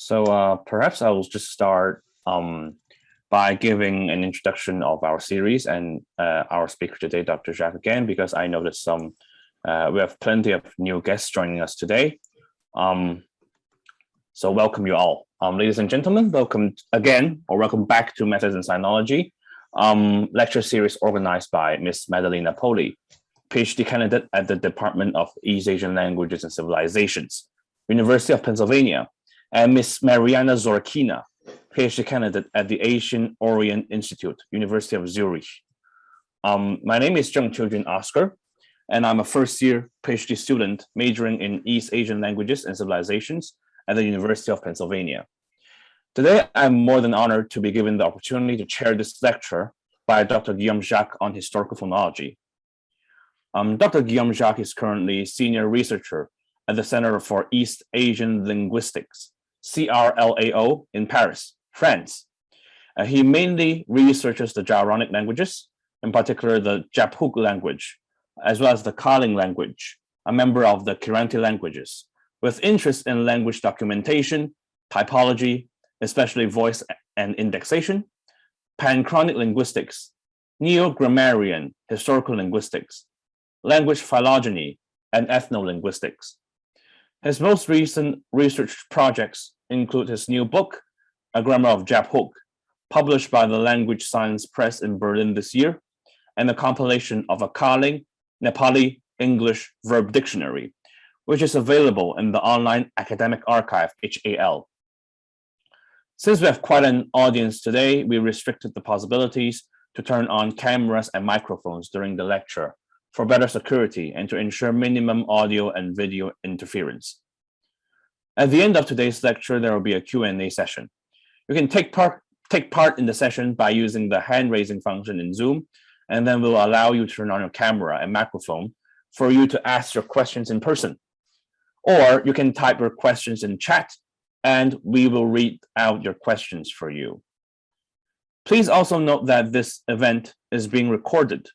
Perhaps I will just start by giving an introduction of our series and our speaker today, Dr. Jacques, again, because I noticed we have plenty of new guests joining us today. So welcome you all. Ladies and gentlemen, welcome again, or welcome back to Methods in Sinology, lecture series organized by Ms. Madalena Poli, PhD candidate at the Department of East Asian Languages and Civilizations, University of Pennsylvania, and Ms. Mariana Zorkina, PhD candidate at the Asian Orient Institute, University of Zurich. My name is Zheng Oscar, and I'm a first-year PhD student majoring in East Asian Languages and Civilizations at the University of Pennsylvania. Today, I'm more than honored to be given the opportunity to chair this lecture by Dr. Guillaume Jacques on historical phonology. Dr. Guillaume Jacques is currently senior researcher at the Center for East Asian Linguistics, CRLAO, in Paris, France. He mainly researches the Jaronic languages, in particular the Japhug language, as well as the Kaling language, a member of the Kiranti languages, with interest in language documentation, typology, especially voice and indexation, panchronic linguistics, neo-grammarian historical linguistics, language phylogeny, and ethnolinguistics. His most recent research projects include his new book, A Grammar of Japhug, published by the Language Science Press in Berlin this year, and a compilation of a Kaling Nepali English verb dictionary, which is available in the online academic archive, HAL. Since we have quite an audience today, we restricted the possibilities to turn on cameras and microphones during the lecture for better security and to ensure minimum audio and video interference. At the end of today's lecture, there will be a Q&A session. You can take part in the session by using the hand-raising function in Zoom, and then we'll allow you to turn on your camera and microphone for you to ask your questions in person. Or you can type your questions in chat, and we will read out your questions for you. Please also note that this event is being recorded.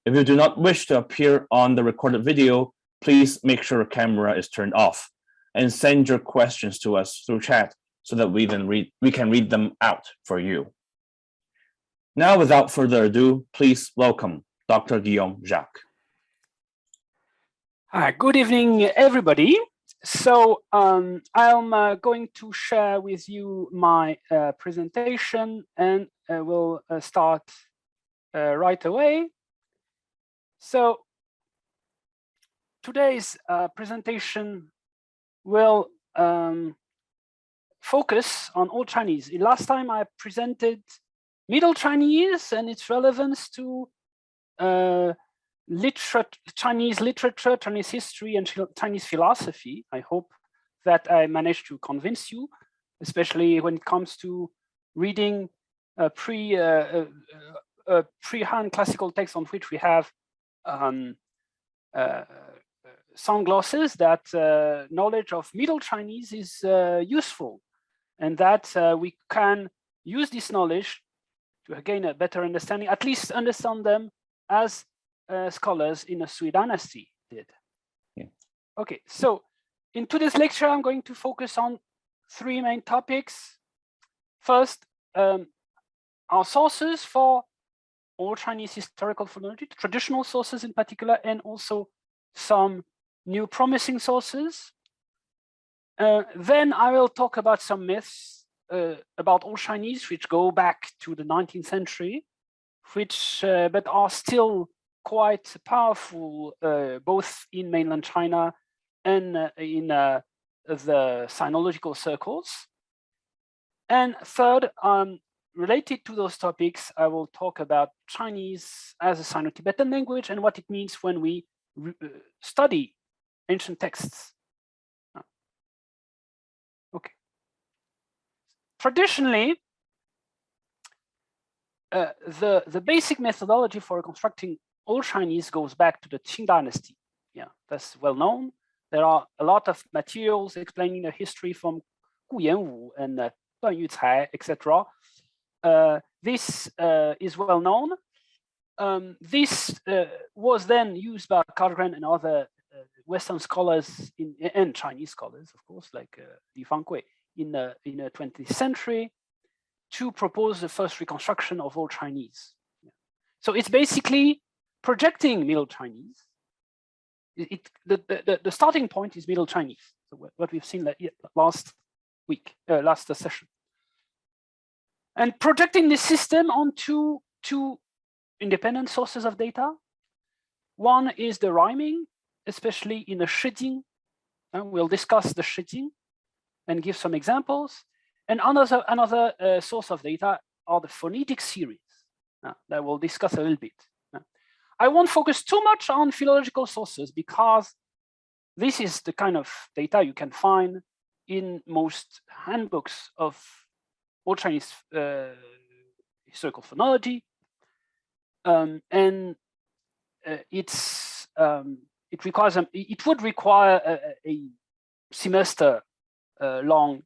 If you do not wish to appear on the recorded video, please make sure your camera is turned off and send your questions to us through chat so that we can read them out for you. Now, without further ado, please welcome Dr. Guillaume Jacques. Hi, good evening, everybody. So I'm going to share with you my presentation, and we'll start right away. So today's presentation will focus on Old Chinese. Last time I presented Middle Chinese and its relevance to Chinese literature, Chinese history, and Chinese philosophy. I hope that I managed to convince you, especially when it comes to reading pre-Han classical texts on which we have some glosses, that knowledge of Middle Chinese is useful, and that we can use this knowledge to gain a better understanding, at least understand them as scholars in the Sui dynasty did. Yeah. Okay, so in today's lecture, I'm going to focus on three main topics. First, our sources for Old Chinese historical phonology, traditional sources in particular, and also some new promising sources. Then I will talk about some myths about Old Chinese, which go back to the 19th century, but are still quite powerful, both in mainland China and in the sinological circles. And third, related to those topics, I will talk about Chinese as a Sino-Tibetan language and what it means when we study ancient texts. Okay. Traditionally, the basic methodology for reconstructing Old Chinese goes back to the Qing dynasty. Yeah, that's well known. There are a lot of materials explaining the history from Gu Yanwu and Duan Yucai, etc. This is well known. This was then used by Carl and other Western scholars and Chinese scholars, of course, like Li Fangui in the 20th century to propose the first reconstruction of Old Chinese. So it's basically projecting Middle Chinese. The starting point is Middle Chinese. So what we've seen last week, last session. And projecting this system onto two independent sources of data. One is the rhyming, especially in the shitting. We'll discuss the shitting and give some examples. And another source of data are the phonetic series that we'll discuss a little bit. I won't focus too much on philological sources because this is the kind of data you can find in most handbooks of Old Chinese historical phonology. It would require a semester long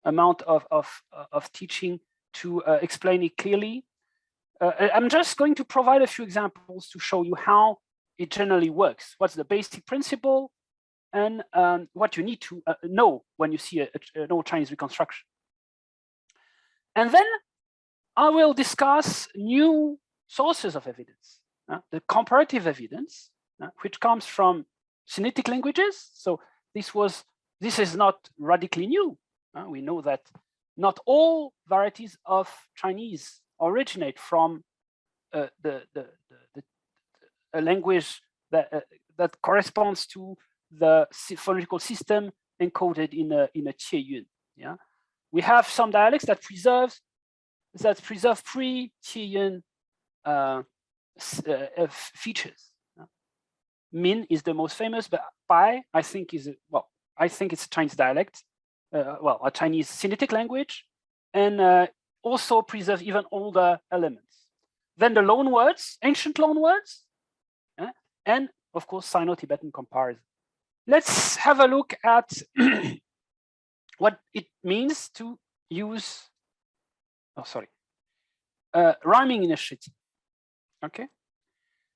amount of teaching to explain it clearly. I'm just going to provide a few examples to show you how it generally works. What's the basic principle, and what you need to know when you see an Old Chinese reconstruction. And then I will discuss new sources of evidence, the comparative evidence, which comes from Sinitic languages. So this is not radically new. We know that not all varieties of Chinese originate from a language that corresponds to the phonological system encoded in a Qieyun. Yeah, we have some dialects that preserve pre-Qieyun features. Min is the most famous, but Bai I think it's a Chinese dialect, a Chinese Sinitic language, and also preserve even older elements. Then the loan words, ancient loan words, and of course Sino-Tibetan comparison. Let's have a look at what it means to use, rhyming initiative. Okay.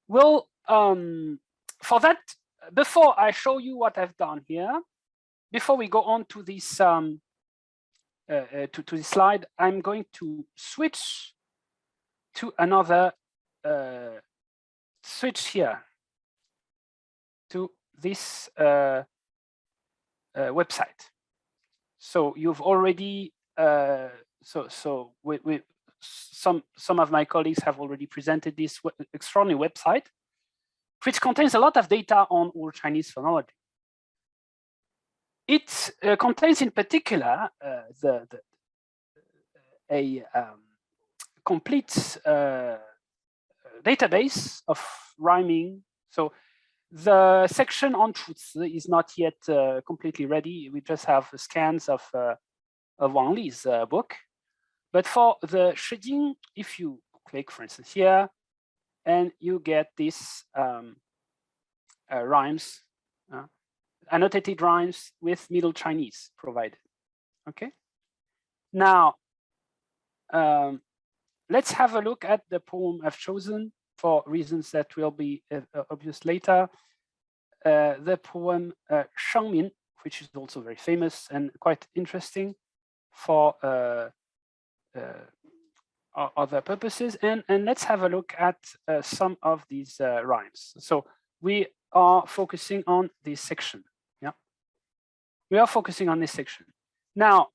Well, for that, before I show you what I've done here, before we go on to this to this slide, I'm going to switch to another switch here to this website. So you've already some of my colleagues have already presented this extraordinary website, which contains a lot of data on Old Chinese phonology. It contains in particular a complete database of rhyming. So the section on Chuzi is not yet completely ready. We just have scans of Wang Li's book. But for the Shijing, if you click, for instance, here, and you get this rhymes, annotated rhymes with Middle Chinese provided. Okay. Now, let's have a look at the poem I've chosen for reasons that will be obvious later. The poem Shengmin, which is also very famous and quite interesting for other purposes. And let's have a look at some of these rhymes. So we are focusing on this section. Yeah, we are focusing on this section. Now,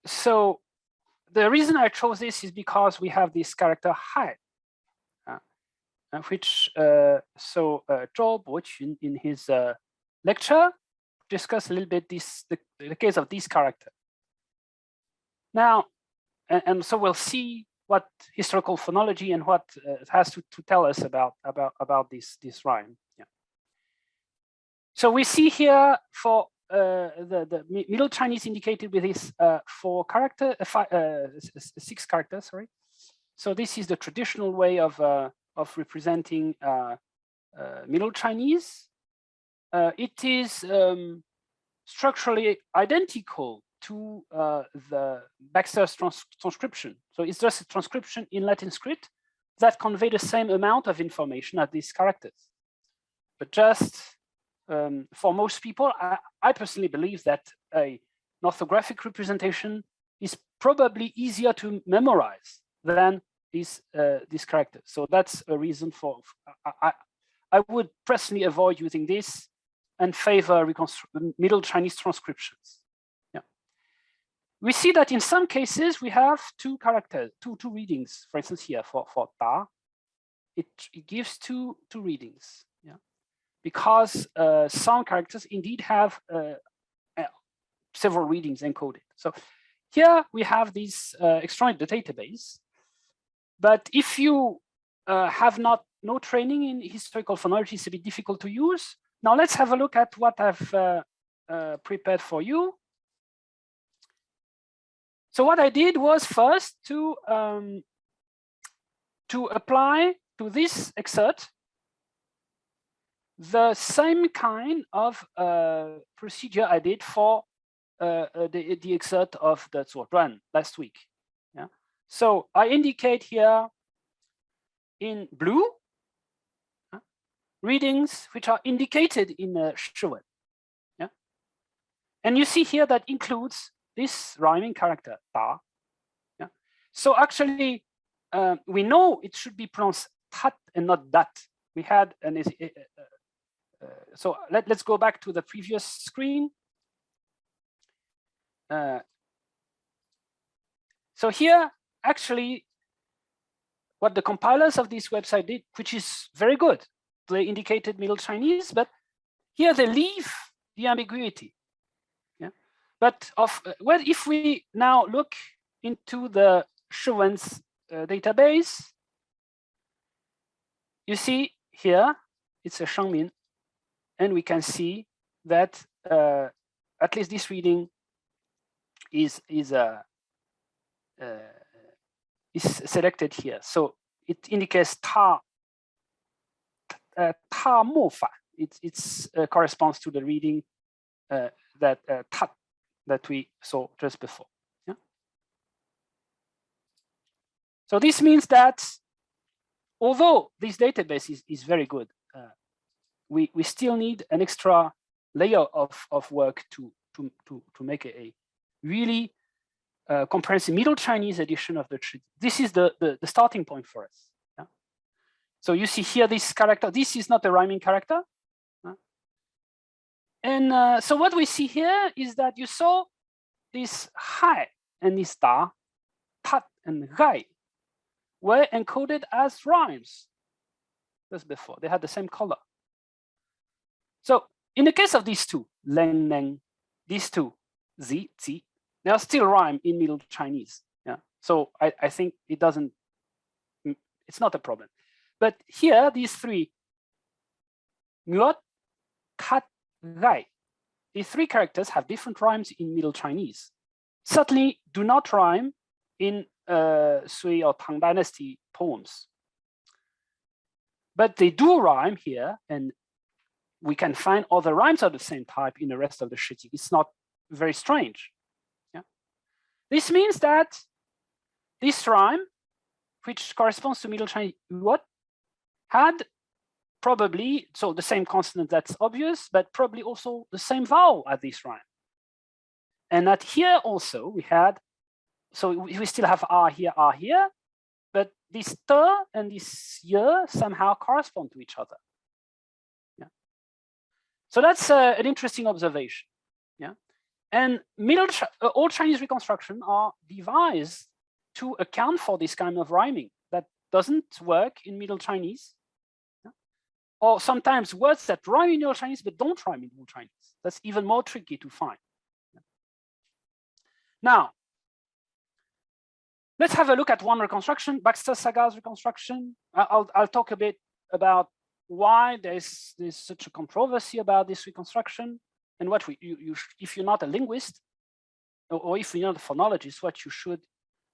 so the reason I chose this is because we have this character hai, which Zhou Boqun in his lecture discussed a little bit the case of this character. Now, and so we'll see what historical phonology and what it has to tell us about this rhyme. Yeah. So we see here for the Middle Chinese indicated with this 6 characters. Sorry. So this is the traditional way of representing Middle Chinese. It is structurally identical to the Baxter's transcription. So it's just a transcription in Latin script that convey the same amount of information as these characters, but just for most people, I personally believe that an orthographic representation is probably easier to memorize than this character. So that's a reason for I would personally avoid using this and favor Middle Chinese transcriptions. Yeah, we see that in some cases we have two characters, two readings. For instance, here for da, it gives two readings. Yeah, because some characters indeed have several readings encoded. So here we have this extraordinary database. But if you have no training in historical phonology, it's a bit difficult to use. Now let's have a look at what I've prepared for you. So what I did was first to apply to this excerpt the same kind of procedure I did for the excerpt of the Zuoduan last week. Yeah. So I indicate here in blue readings which are indicated in the Shiwen. Yeah. And you see here that includes this rhyming character da. Yeah. So actually, we know it should be pronounced tat and not dat. We had an so let's go back to the previous screen. So here, actually, what the compilers of this website did, which is very good, they indicated Middle Chinese, but here they leave the ambiguity. Yeah, but well, if we now look into the Shiwen's database, you see here it's a Shangmin, and we can see that at least this reading is selected here. So it indicates ta mo fa. It corresponds to the reading that tat that we saw just before. Yeah? So this means that although this database is very good, we still need an extra layer of work to make a really comprehensive Middle Chinese edition of the treaty. This is the starting point for us. Yeah? So you see here this character. This is not a rhyming character. And so what we see here is that you saw this hai and this da, tat and gai were encoded as rhymes just before. They had the same color. So in the case of these two, leng, neng, these two, zi, zi, they are still rhyme in Middle Chinese. Yeah. So I think it doesn't, it's not a problem. But here, these three, nguot, tat, gai, these three characters have different rhymes in Middle Chinese. Certainly do not rhyme in Sui or Tang Dynasty poems. But they do rhyme here, and we can find other rhymes of the same type in the rest of the Shiji. It's not very strange. Yeah? This means that this rhyme, which corresponds to Middle Chinese what, had probably, so the same consonant, that's obvious, but probably also the same vowel as this rhyme. And that here also we had, so we still have R here, but this te and this ye somehow correspond to each other. Yeah. So that's an interesting observation. Yeah. And Old Chinese reconstruction are devised to account for this kind of rhyming that doesn't work in Middle Chinese. Yeah. Or sometimes words that rhyme in Middle Chinese but don't rhyme in Middle Chinese. That's even more tricky to find. Yeah. Now, let's have a look at one reconstruction, Baxter Saga's reconstruction. I'll talk a bit about why there's such a controversy about this reconstruction, and what if you're not a linguist, or if you're not a phonologist, what you should,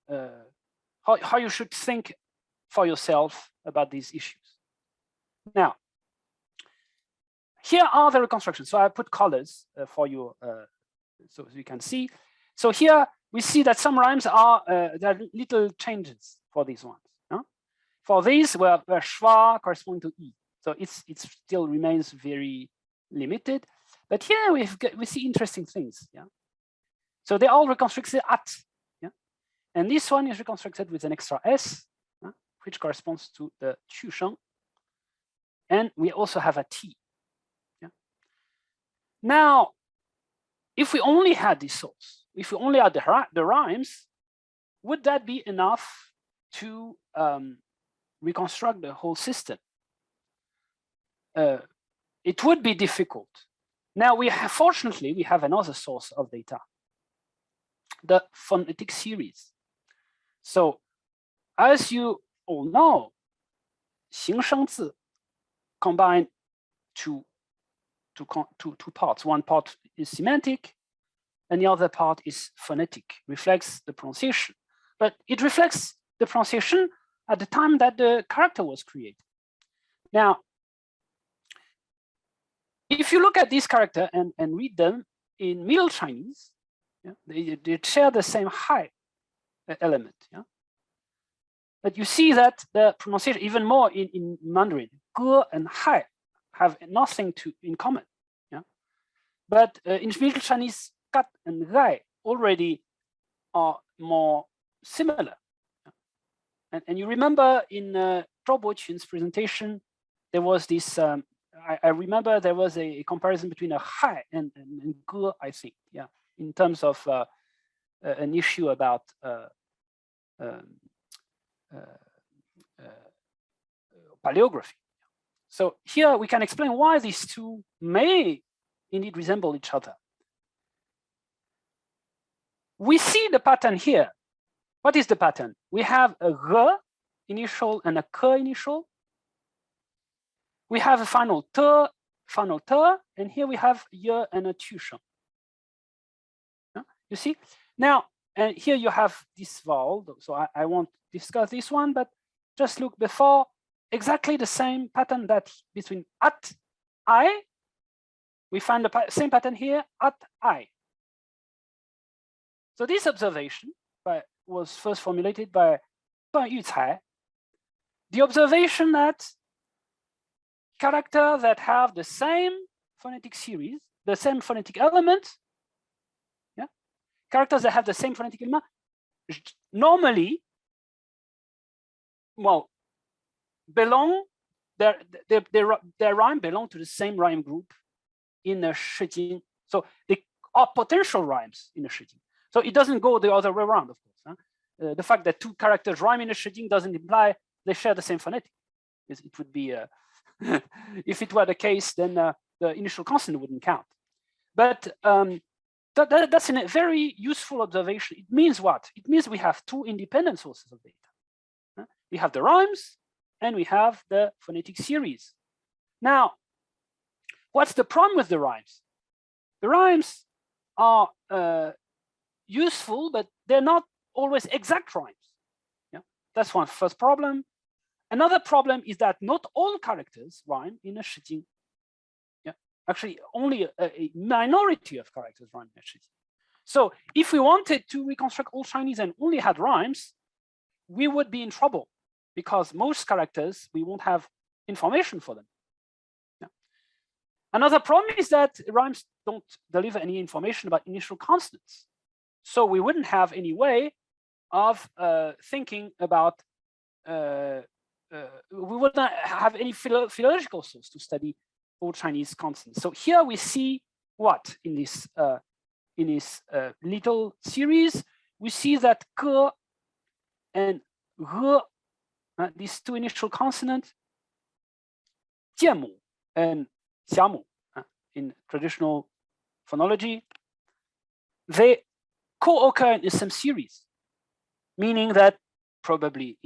how you should think for yourself about these issues. Now, here are the reconstructions. So I put colors for you, so you can see. So here we see that some rhymes are there are little changes for these ones. No? For these, where schwa correspond to e, so it still remains very limited. But here we see interesting things. Yeah. So they all reconstructed at. Yeah. And this one is reconstructed with an extra S, which corresponds to the Qu-sheng. And we also have a T. Yeah. Now, if we only had this source, if we only had the rhymes, would that be enough to reconstruct the whole system? It would be difficult. Now, fortunately, we have another source of data, the phonetic series. So, as you all know, 形声字 combine two parts. One part is semantic, and the other part is phonetic, reflects the pronunciation. But it reflects the pronunciation at the time that the character was created. Now, if you look at this character and read them in Middle Chinese, yeah, they share the same hai element. Yeah? But you see that the pronunciation, even more in Mandarin, ge and hai have nothing in common. Yeah? But in Middle Chinese, kat and gai already are more similar. Yeah? And you remember in Zhou Boqun's presentation, there was this, I remember there was a comparison between a hai and ge, I think, yeah, in terms of an issue about paleography. So here we can explain why these two may indeed resemble each other. We see the pattern here. What is the pattern? We have a ge initial and a ke initial. We have a final te, and here we have ye and a Qu-sheng. You see? Now, and here you have this vowel, so I won't discuss this one, but just look before, exactly the same pattern that between at I, we find the same pattern here, at I. So this observation was first formulated by Duan Yucai. The observation that characters that have the same phonetic series, the same phonetic element, yeah, characters that have the same phonetic element, normally, well, belong, their rhyme belong to the same rhyme group in a shijing. So they are potential rhymes in a shijing. So it doesn't go the other way around, of course. Huh? The fact that two characters rhyme in a shijing doesn't imply they share the same phonetic. It would be, if it were the case, then the initial consonant wouldn't count. But that's a very useful observation. It means what? It means we have two independent sources of data. We have the rhymes and we have the phonetic series. Now, what's the problem with the rhymes? The rhymes are useful, but they're not always exact rhymes. Yeah? That's one first problem. Another problem is that not all characters rhyme in a shijing. Yeah? Actually, only a minority of characters rhyme in a shijing. So if we wanted to reconstruct Old Chinese and only had rhymes, we would be in trouble because most characters, we won't have information for them. Yeah. Another problem is that rhymes don't deliver any information about initial consonants. So we wouldn't have any way of thinking about, we would not have any philological source to study Old Chinese consonants. So here we see what in this little series, we see that ke and re, these two initial consonants, jianmu and xiamu, in traditional phonology, they co-occur in the same series, meaning that probably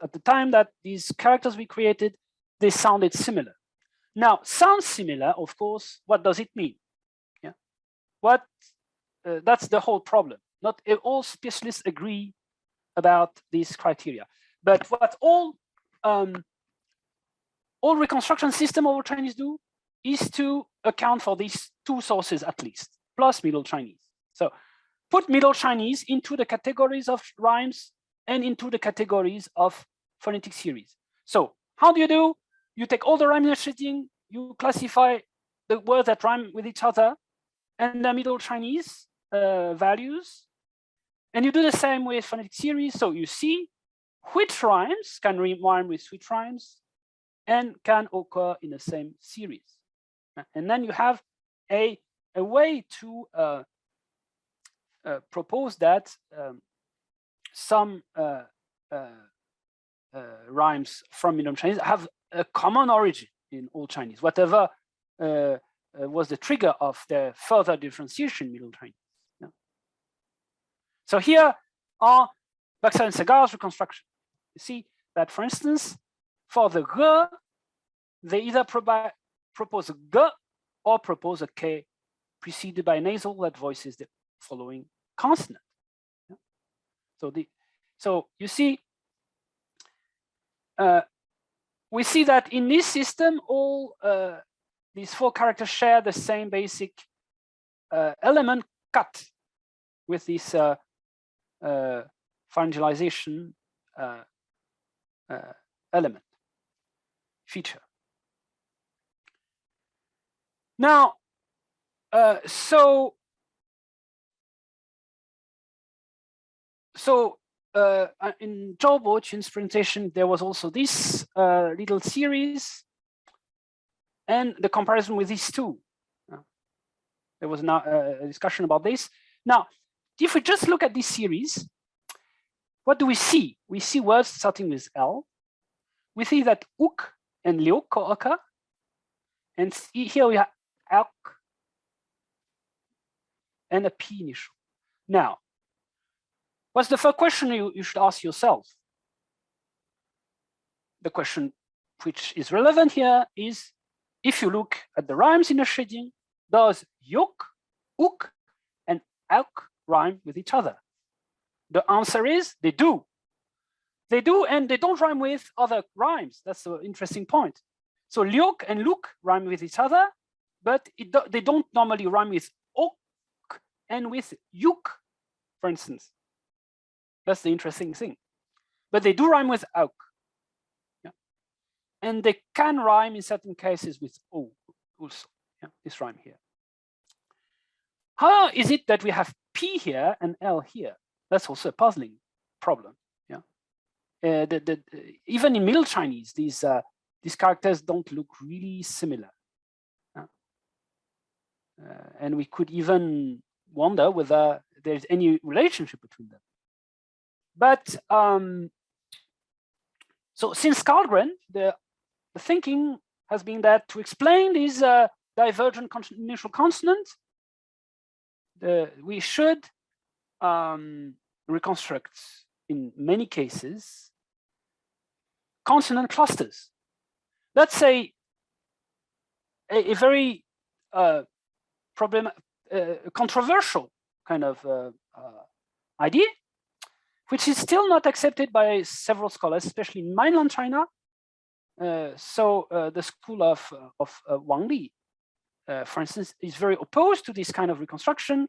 at the time that these characters we created, they sounded similar. Now, sound similar, of course, what does it mean? Yeah, that's the whole problem. Not all specialists agree about these criteria, but what all reconstruction system of Chinese do is to account for these two sources at least, plus Middle Chinese. So put Middle Chinese into the categories of rhymes and into the categories of phonetic series. So how do? You take all the rhymes in a shijing, you classify the words that rhyme with each other and the Middle Chinese values. And you do the same with phonetic series. So you see which rhymes can rhyme with which rhymes and can occur in the same series. And then you have a way to propose that some rhymes from Middle Chinese have a common origin in Old Chinese, whatever was the trigger of the further differentiation in Middle Chinese. Yeah. So here are Baxter and Segar's reconstruction. You see that, for instance, for the G, they either propose a G or propose a K preceded by a nasal that voices the following consonant. Yeah. So you see, we see that in this system, all these 4 characters share the same basic element cut with this pharyngalization element feature. Now, in Zhou Boqun's presentation, there was also this little series and the comparison with these two. There was now a discussion about this. Now, if we just look at this series, what do we see? We see words starting with L. We see that uk and liuk occur. And here we have elk and a P initial. Now, what's the first question you should ask yourself? The question which is relevant here is, if you look at the rhymes in the shading, does yuk, uk, and elk rhyme with each other? The answer is they do. They do, and they don't rhyme with other rhymes. That's an interesting point. So liuk and luk rhyme with each other, but they don't normally rhyme with ok and with yuk, for instance. That's the interesting thing. But they do rhyme with auk. Yeah. And they can rhyme in certain cases with o also. Yeah, this rhyme here. How is it that we have P here and L here? That's also a puzzling problem. Yeah. Even in Middle Chinese, these characters don't look really similar. And we could even wonder whether there's any relationship between them. But so since Karlgren, the thinking has been that to explain these divergent initial consonants, we should reconstruct, in many cases, consonant clusters. That's a very controversial kind of idea, which is still not accepted by several scholars, especially in mainland China. So the school of Wang Li, for instance, is very opposed to this kind of reconstruction.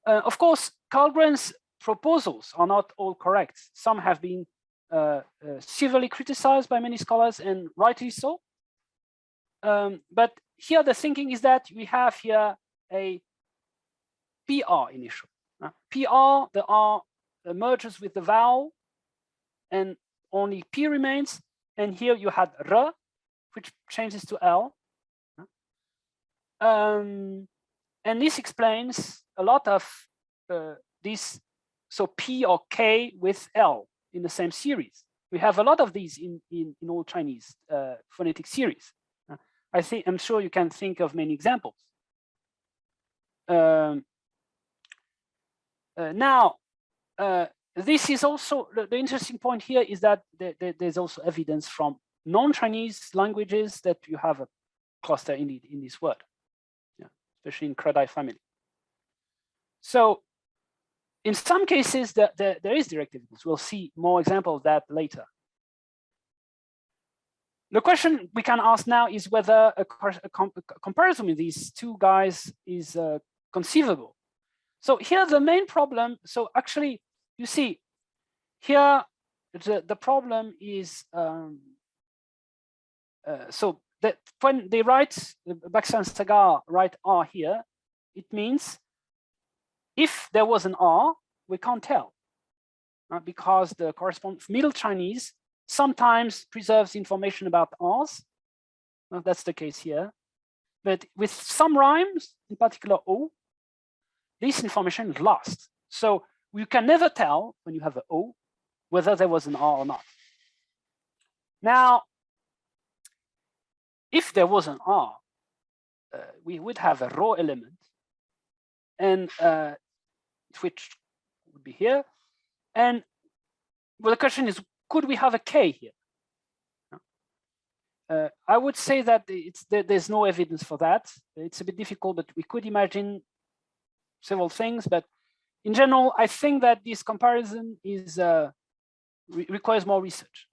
Of course, Karlgren's proposals are not all correct. Some have been severely criticized by many scholars, and rightly so. But here the thinking is that we have here a PR initial. PR, the R merges with the vowel, and only P remains. And here you had R, which changes to L. And this explains a lot of this. So P or K with L in the same series. We have a lot of these in Old Chinese phonetic series. I'm sure you can think of many examples. Now, this is also the interesting point here is that there's also evidence from non-Chinese languages that you have a cluster in this word, yeah, especially in Credai family. So in some cases, there is direct evidence. We'll see more examples of that later. The question we can ask now is whether a comparison with these two guys is conceivable. So here the main problem, so actually, you see, here the problem is, so that when they write, Baxter and Sagar write R here, it means if there was an R, we can't tell, because the Middle Chinese sometimes preserves information about R's. That's the case here. But with some rhymes, in particular O, this information is lost. So you can never tell when you have an O whether there was an R or not. Now, if there was an R, we would have a raw element, and which would be here. And well, the question is, could we have a K here? I would say that there's no evidence for that. It's a bit difficult, but we could imagine several things. But in general, I think that this comparison is requires more research.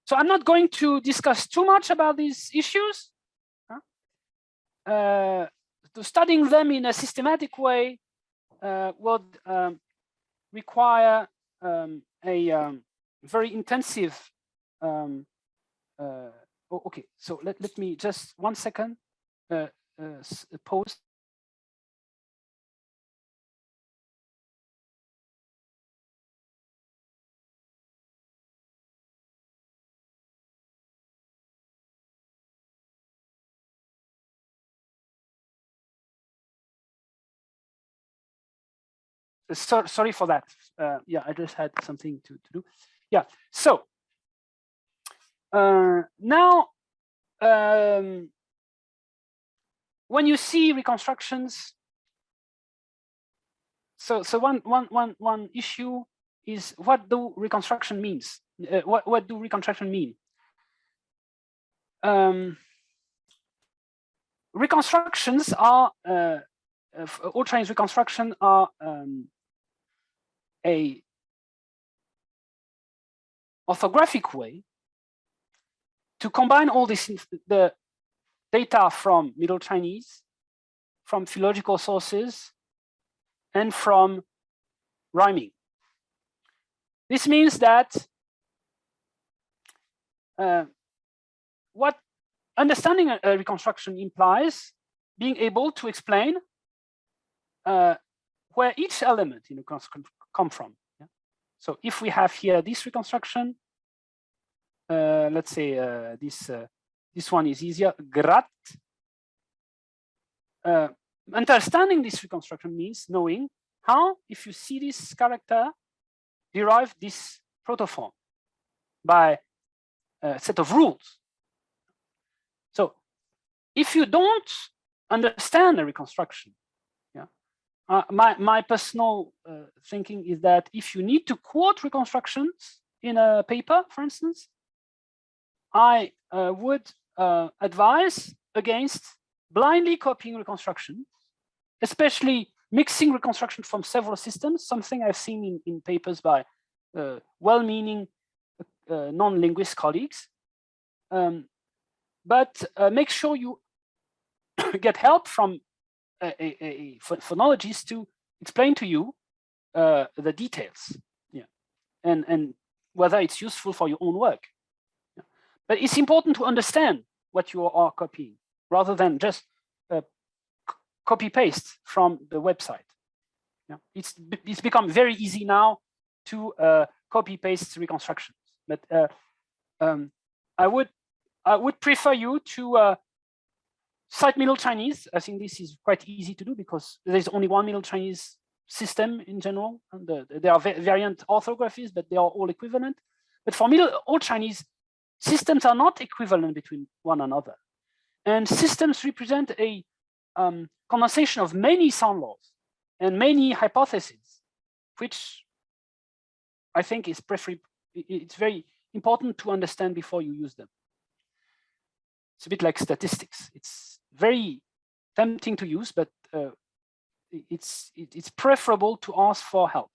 So I'm not going to discuss too much about these issues. Studying them in a systematic way would require a very intensive. Okay, so let me just 1 second pause. Sorry for that. Yeah, I just had something to do. Yeah, so now when you see reconstructions, so one issue is, what do reconstruction means? What do reconstruction mean? Reconstructions are old Chinese reconstruction are a orthographic way to combine all this, the data from Middle Chinese, from philological sources, and from rhyming. This means that what understanding a reconstruction implies being able to explain where each element in a reconstruction come from. Yeah? So if we have here this reconstruction, let's say this one is easier, grat. Understanding this reconstruction means knowing how, if you see this character, derive this protoform by a set of rules. So if you don't understand a reconstruction, yeah, my personal thinking is that if you need to quote reconstructions in a paper, for instance, I would advise against blindly copying reconstruction, especially mixing reconstruction from several systems, something I've seen in papers by well-meaning non-linguist colleagues. But make sure you get help from a phonologist to explain to you the details, yeah, and whether it's useful for your own work. Yeah. But it's important to understand what you are copying rather than just copy paste from the website. Yeah. It's become very easy now to copy paste reconstructions, but I would prefer you to cite Middle Chinese. I think this is quite easy to do because there's only one Middle Chinese system in general, and there are variant orthographies, but they are all equivalent. But for Old Chinese, systems are not equivalent between one another, and systems represent a condensation of many sound laws and many hypotheses, which I think is it's very important to understand before you use them. It's a bit like statistics. It's very tempting to use, but it's preferable to ask for help.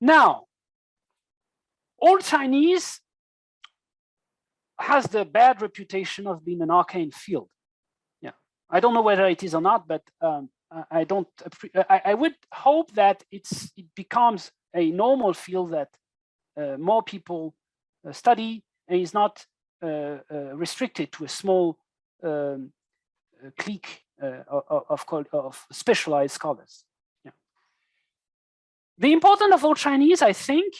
Now, Old Chinese has the bad reputation of being an arcane field. Yeah, I don't know whether it is or not, but I don't. I would hope that it becomes a normal field that more people study and is not restricted to a small clique of specialized scholars. Yeah. The importance of Old Chinese, I think,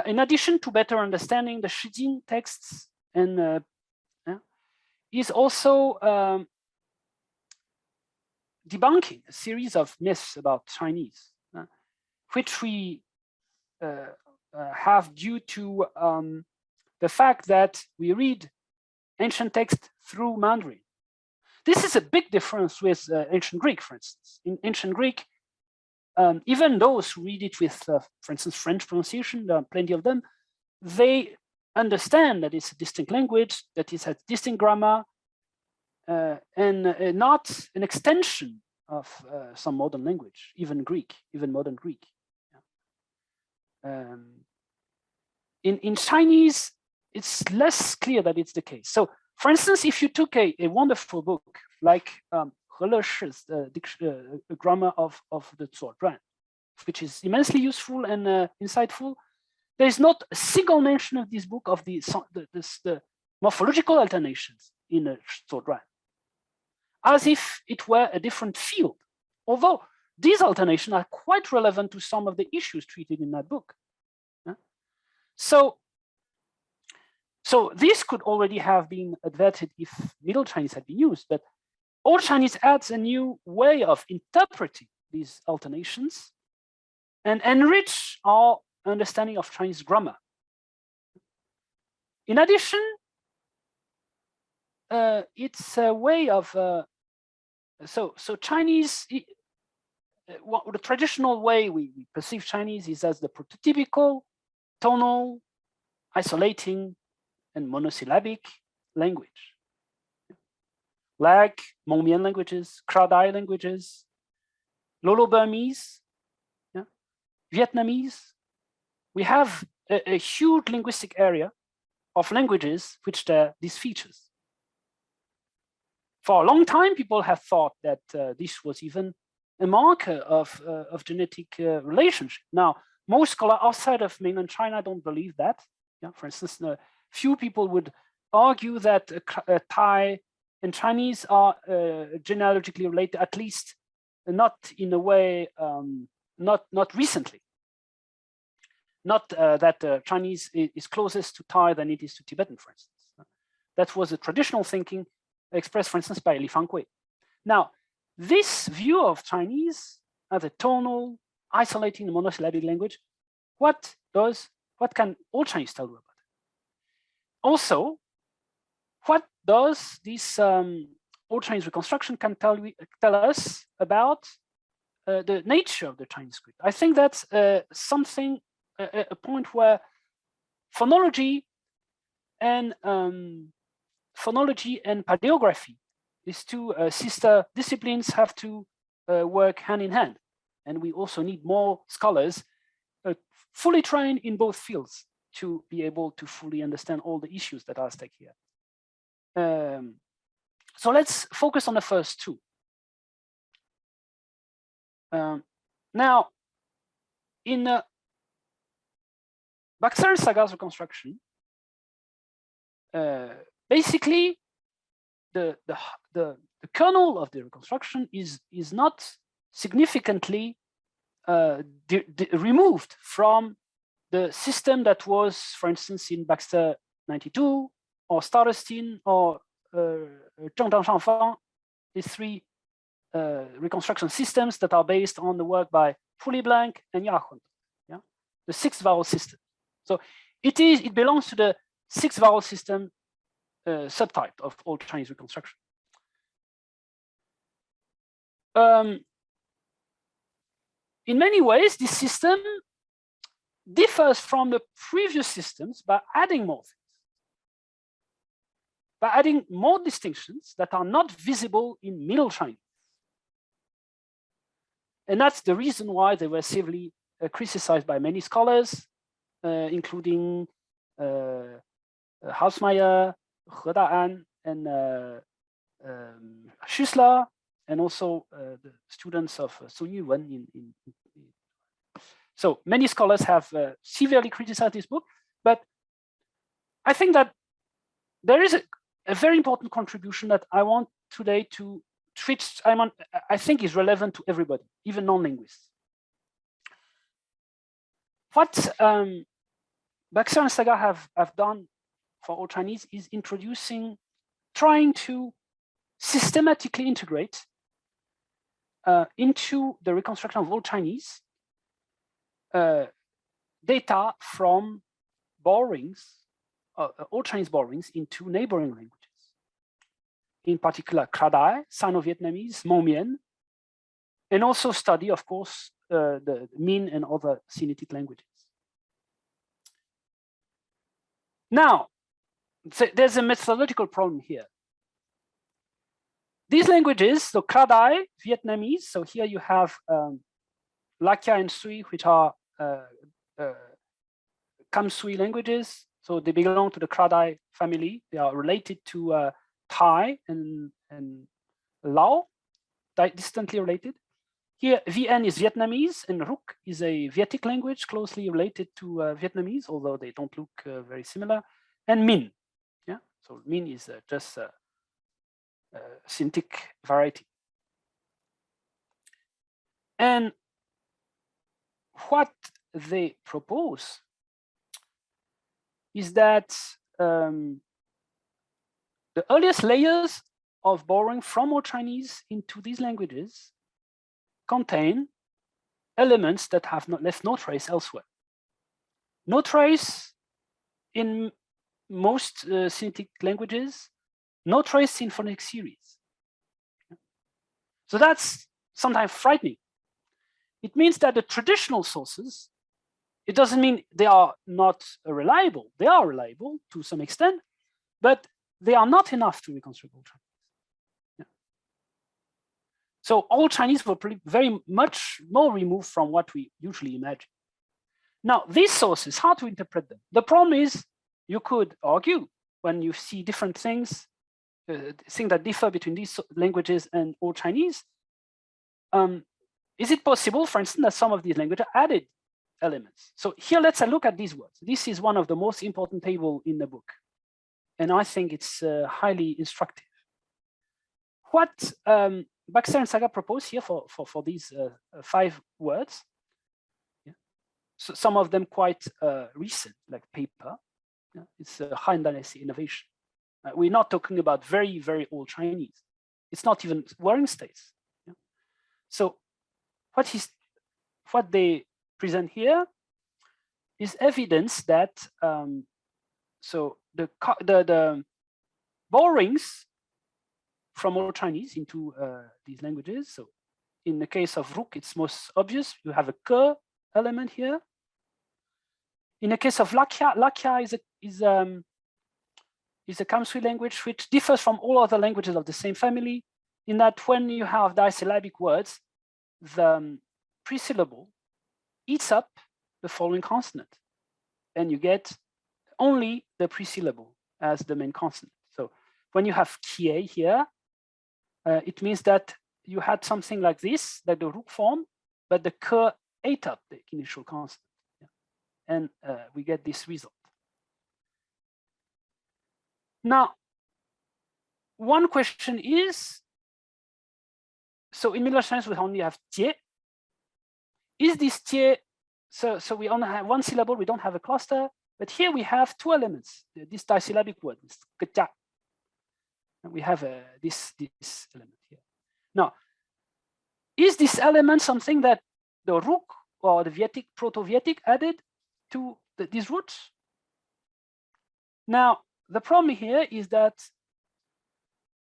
in addition to better understanding the Shijing texts, and is also debunking a series of myths about Chinese, which we have due to the fact that we read ancient text through Mandarin. This is a big difference with ancient Greek, for instance. In ancient Greek, even those who read it with, for instance, French pronunciation, there are plenty of them, they understand that it's a distinct language, that it has distinct grammar, and not an extension of some modern language, even Greek, even modern Greek. In Chinese, it's less clear that it's the case. So, for instance, if you took a wonderful book like He Le Shi's Grammar of the Zuozhuan, which is immensely useful and insightful, there is not a single mention of this book of the morphological alternations in the Zuozhuan, as if it were a different field, although these alternations are quite relevant to some of the issues treated in that book. So this could already have been adverted if Middle Chinese had been used, but Old Chinese adds a new way of interpreting these alternations and enrich our understanding of Chinese grammar. In addition, it's a way of, so Chinese, the traditional way we perceive Chinese is as the prototypical, tonal, isolating, and monosyllabic language, like Hmong-Mien languages, Kra-Dai languages, Lolo-Burmese, Vietnamese. We have a huge linguistic area of languages which share these features. For a long time, people have thought that this was even a marker of genetic relationship. Now, most scholars outside of mainland China don't believe that. For instance, few people would argue that Thai and Chinese are genealogically related, at least not in a way, not recently. Not that Chinese is closest to Thai than it is to Tibetan, for instance. That was a traditional thinking expressed, for instance, by Li Fangui. Now, this view of Chinese as a tonal, isolating, monosyllabic language, what can Old Chinese tell you about it? Also, what does this Old Chinese reconstruction can tell us about the nature of the Chinese script? I think that's something, a point where phonology and paleography, these two sister disciplines, have to work hand in hand. And we also need more scholars fully trained in both fields to be able to fully understand all the issues that are at stake here. So let's focus on the first two. Now, in Baxter Saga's reconstruction, basically the kernel of the reconstruction is not significantly removed from the system that was, for instance, in Baxter 92 or Starostin or Zheng Shangfang, these three reconstruction systems that are based on the work by Pouilly-Blanc and Yarachon, the 6 vowel system. So it belongs to the 6 vowel system subtype of Old Chinese reconstruction. In many ways, this system differs from the previous systems by adding more things, by adding more distinctions that are not visible in Middle Chinese. And that's the reason why they were severely criticized by many scholars, including Hausmeyer, He Da'an, and Schüssler, and also the students of Sun Yuwen. So many scholars have severely criticized this book, but I think that there is a very important contribution that I want today to treat. I think is relevant to everybody, even non-linguists. What Baxter and Saga have done for Old Chinese is trying to systematically integrate into the reconstruction of Old Chinese data from borrowings, Old Chinese borrowings into neighboring languages. In particular, Kra-Dai, Sino-Vietnamese, Mon-Mien, and also study, of course, the Min and other Sinitic languages. Now, there's a methodological problem here. These languages, so Kra-Dai, Vietnamese, so here you have Lakia and Sui, which are Kam Sui languages. So they belong to the Kra-Dai family. They are related to Thai and Lao, distantly related. Here, VN is Vietnamese, and Ruk is a Vietic language closely related to Vietnamese, although they don't look very similar. And Min, yeah. So Min is just a Sinitic variety. And what they propose is that the earliest layers of borrowing from Old Chinese into these languages contain elements that have left no trace elsewhere. No trace in most Sinitic languages, no trace in phonetic series. So that's sometimes frightening. It means that the traditional sources, it doesn't mean they are not reliable. They are reliable to some extent, but they are not enough to reconstruct Old Chinese. Yeah. So Old Chinese were very much more removed from what we usually imagine. Now, these sources, how to interpret them? The problem is, you could argue when you see different things that differ between these languages and Old Chinese. Is it possible, for instance, that some of these languages added elements? So here, let's look at these words. This is one of the most important tables in the book, and I think it's highly instructive. What Baxter and Saga propose here for these 5 words, yeah. So some of them quite recent, like paper. Yeah. It's a high dynasty innovation. We're not talking about very, very old Chinese. It's not even warring states. Yeah. So what they present here is evidence that so the borrowings from Old Chinese into these languages. So in the case of Ruk, it's most obvious. You have a ke element here. In the case of Lakia is a Kam Sui language which differs from all other languages of the same family, in that when you have disyllabic words, the presyllable eats up the following consonant, and you get only the presyllable as the main consonant. So when you have kie here, it means that you had something like this, like the Ruk form, but the ke ate up the initial consonant. Yeah. And we get this result. Now, one question is, so in Middle Chinese we only have tie. Is this tie, so we only have one syllable, we don't have a cluster, but here we have 2 elements, this disyllabic word, this ketia. And we have this element here. Now, is this element something that the Ruk or the Vietic, Proto-Vietic added to these roots? Now, the problem here is that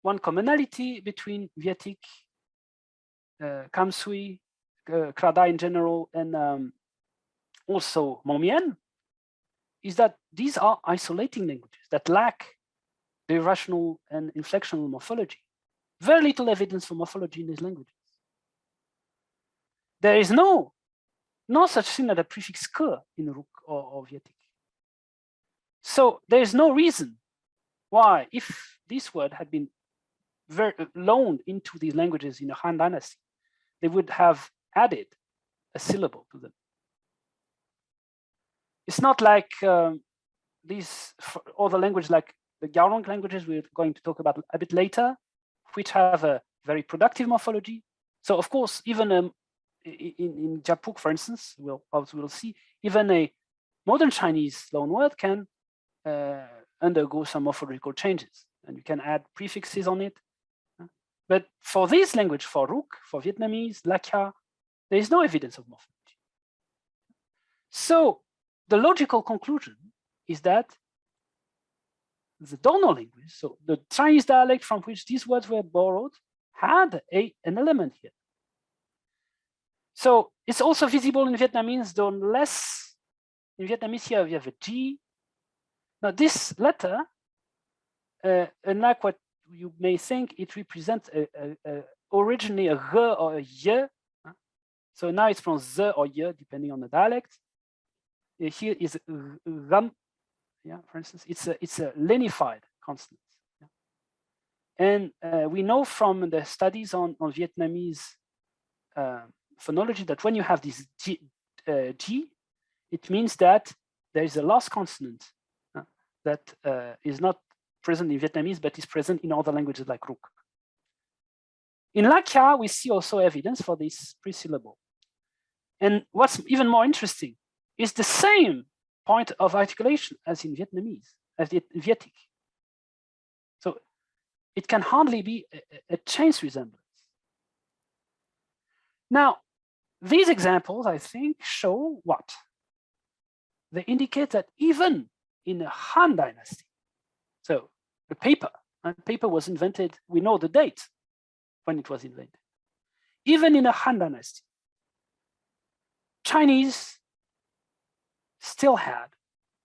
one commonality between Vietic, Kam Sui, Kra-Dai in general, and also Mon-Mien is that these are isolating languages that lack the rational and inflectional morphology. Very little evidence for morphology in these languages. There is no such thing as a prefix ke in Ruk or Vietic. So there is no reason why, if this word had been loaned into these languages in a Han Dynasty, they would have added a syllable to them. It's not like these other languages like the Garong languages we're going to talk about a bit later, which have a very productive morphology. So of course, even in Japuk, for instance, we'll see, even a modern Chinese loanword can undergo some morphological changes, and you can add prefixes on it. But for this language, for Ruk, for Vietnamese, Lakha, there is no evidence of morphology. So the logical conclusion is that the donor language, so the Chinese dialect from which these words were borrowed, had an element here. So it's also visible in Vietnamese, though less. In Vietnamese here, we have a G. Now this letter, unlike what you may think, it represents originally a R or a Y. So now it's from Z or Y, depending on the dialect. Here is Ram. Yeah, for instance, it's a lenified consonant. Yeah. And we know from the studies on Vietnamese phonology that when you have this G, it means that there is a last consonant that is not present in Vietnamese, but is present in other languages like Ruk. In Lakha, we see also evidence for this pre-syllable. And what's even more interesting is the same point of articulation as in Vietnamese, as in Vietic. So it can hardly be a chance resemblance. Now, these examples, I think, show what? They indicate that even in the Han Dynasty, so the paper was invented, we know the date when it was invented. Even in the Han Dynasty, Chinese still had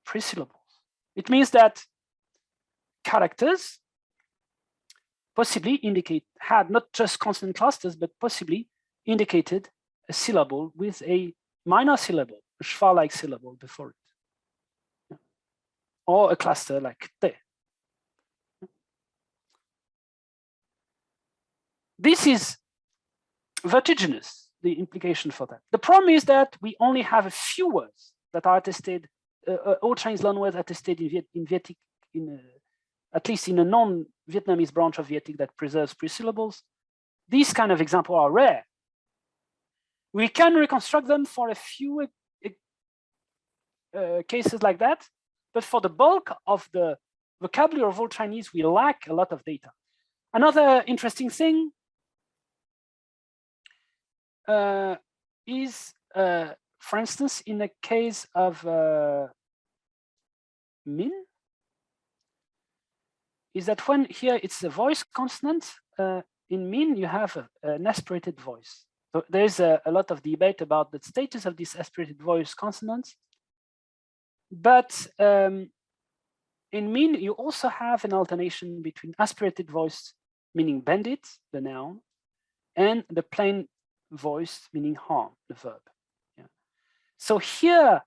pre-syllables. It means that characters possibly had not just consonant clusters, but possibly indicated a syllable with a minor syllable, a schwa-like syllable before it, or a cluster like te. This is vertiginous, the implication for that. The problem is that we only have a few words that are attested, all Chinese loanwords attested in Vietic, at least in a non-Vietnamese branch of Vietic that preserves pre-syllables. These kind of examples are rare. We can reconstruct them for a few cases like that, but for the bulk of the vocabulary of Old Chinese, we lack a lot of data. Another interesting thing is, for instance, in the case of Min, is that when here it's a voice consonant, in Min you have an aspirated voice. So there's a lot of debate about the status of this aspirated voice consonant. But in Min, you also have an alternation between aspirated voice, meaning bandit, the noun, and the plain voice, meaning harm, the verb. Yeah. So here,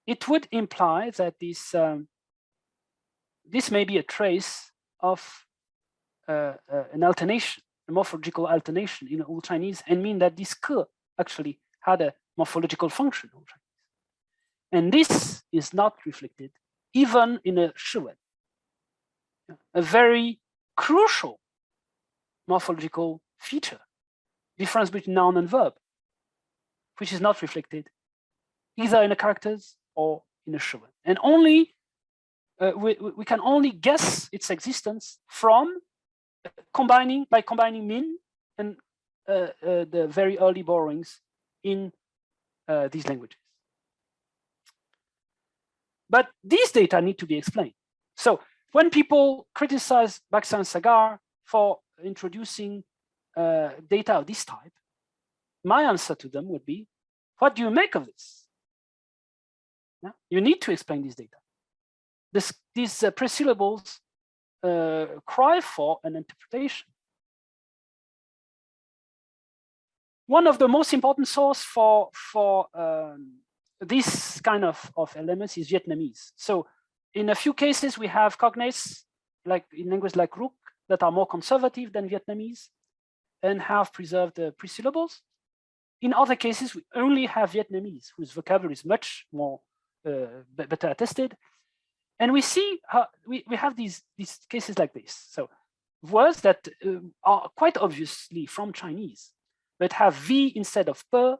it would imply that this may be a trace of an alternation, a morphological alternation in Old Chinese, and mean that this ke actually had a morphological function in Old Chinese. And this is not reflected even in a shiwen, a very crucial morphological feature, difference between noun and verb, which is not reflected either in the characters or in a shiwen. And only we can only guess its existence from combining Min and the very early borrowings in these languages. But these data need to be explained. So when people criticize Baxa and Sagar for introducing data of this type, my answer to them would be, what do you make of this? Yeah? You need to explain this data. These pre-syllables cry for an interpretation. One of the most important sources for this kind of elements is Vietnamese. So in a few cases, we have cognates, like in languages like Ruk, that are more conservative than Vietnamese and have preserved the pre-syllables. In other cases, we only have Vietnamese, whose vocabulary is much more better attested. And we see how we have these cases like this. So words that are quite obviously from Chinese, but have V instead of P.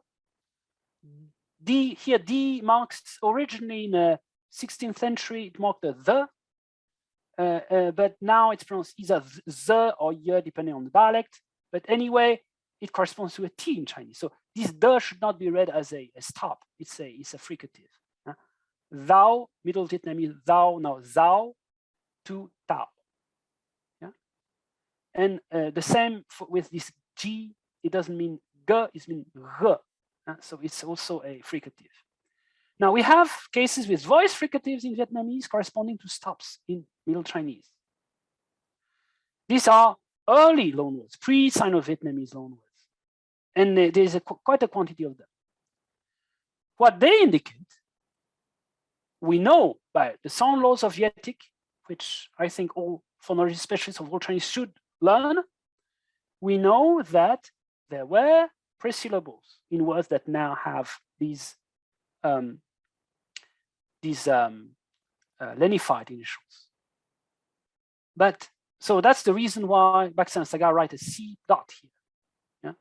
D here, D marks originally in the 16th century, it marked a the, but now it's pronounced either the or ye, depending on the dialect. But anyway, it corresponds to a T in Chinese. So this the should not be read as a stop. It's a fricative. Thou, Middle Vietnamese, thou, now thou to tao. Yeah? And the same with this G, it doesn't mean G, it means G. So it's also a fricative. Now we have cases with voice fricatives in Vietnamese corresponding to stops in Middle Chinese. These are early loanwords, pre-Sino-Vietnamese loanwords. And there's quite a quantity of them. What they indicate, we know by the sound laws of Vietic, which I think all phonology specialists of Old Chinese should learn. We know that there were presyllables in words that now have these lenified initials. But so that's the reason why Baxter and Sagar write a C dot here. Yeah?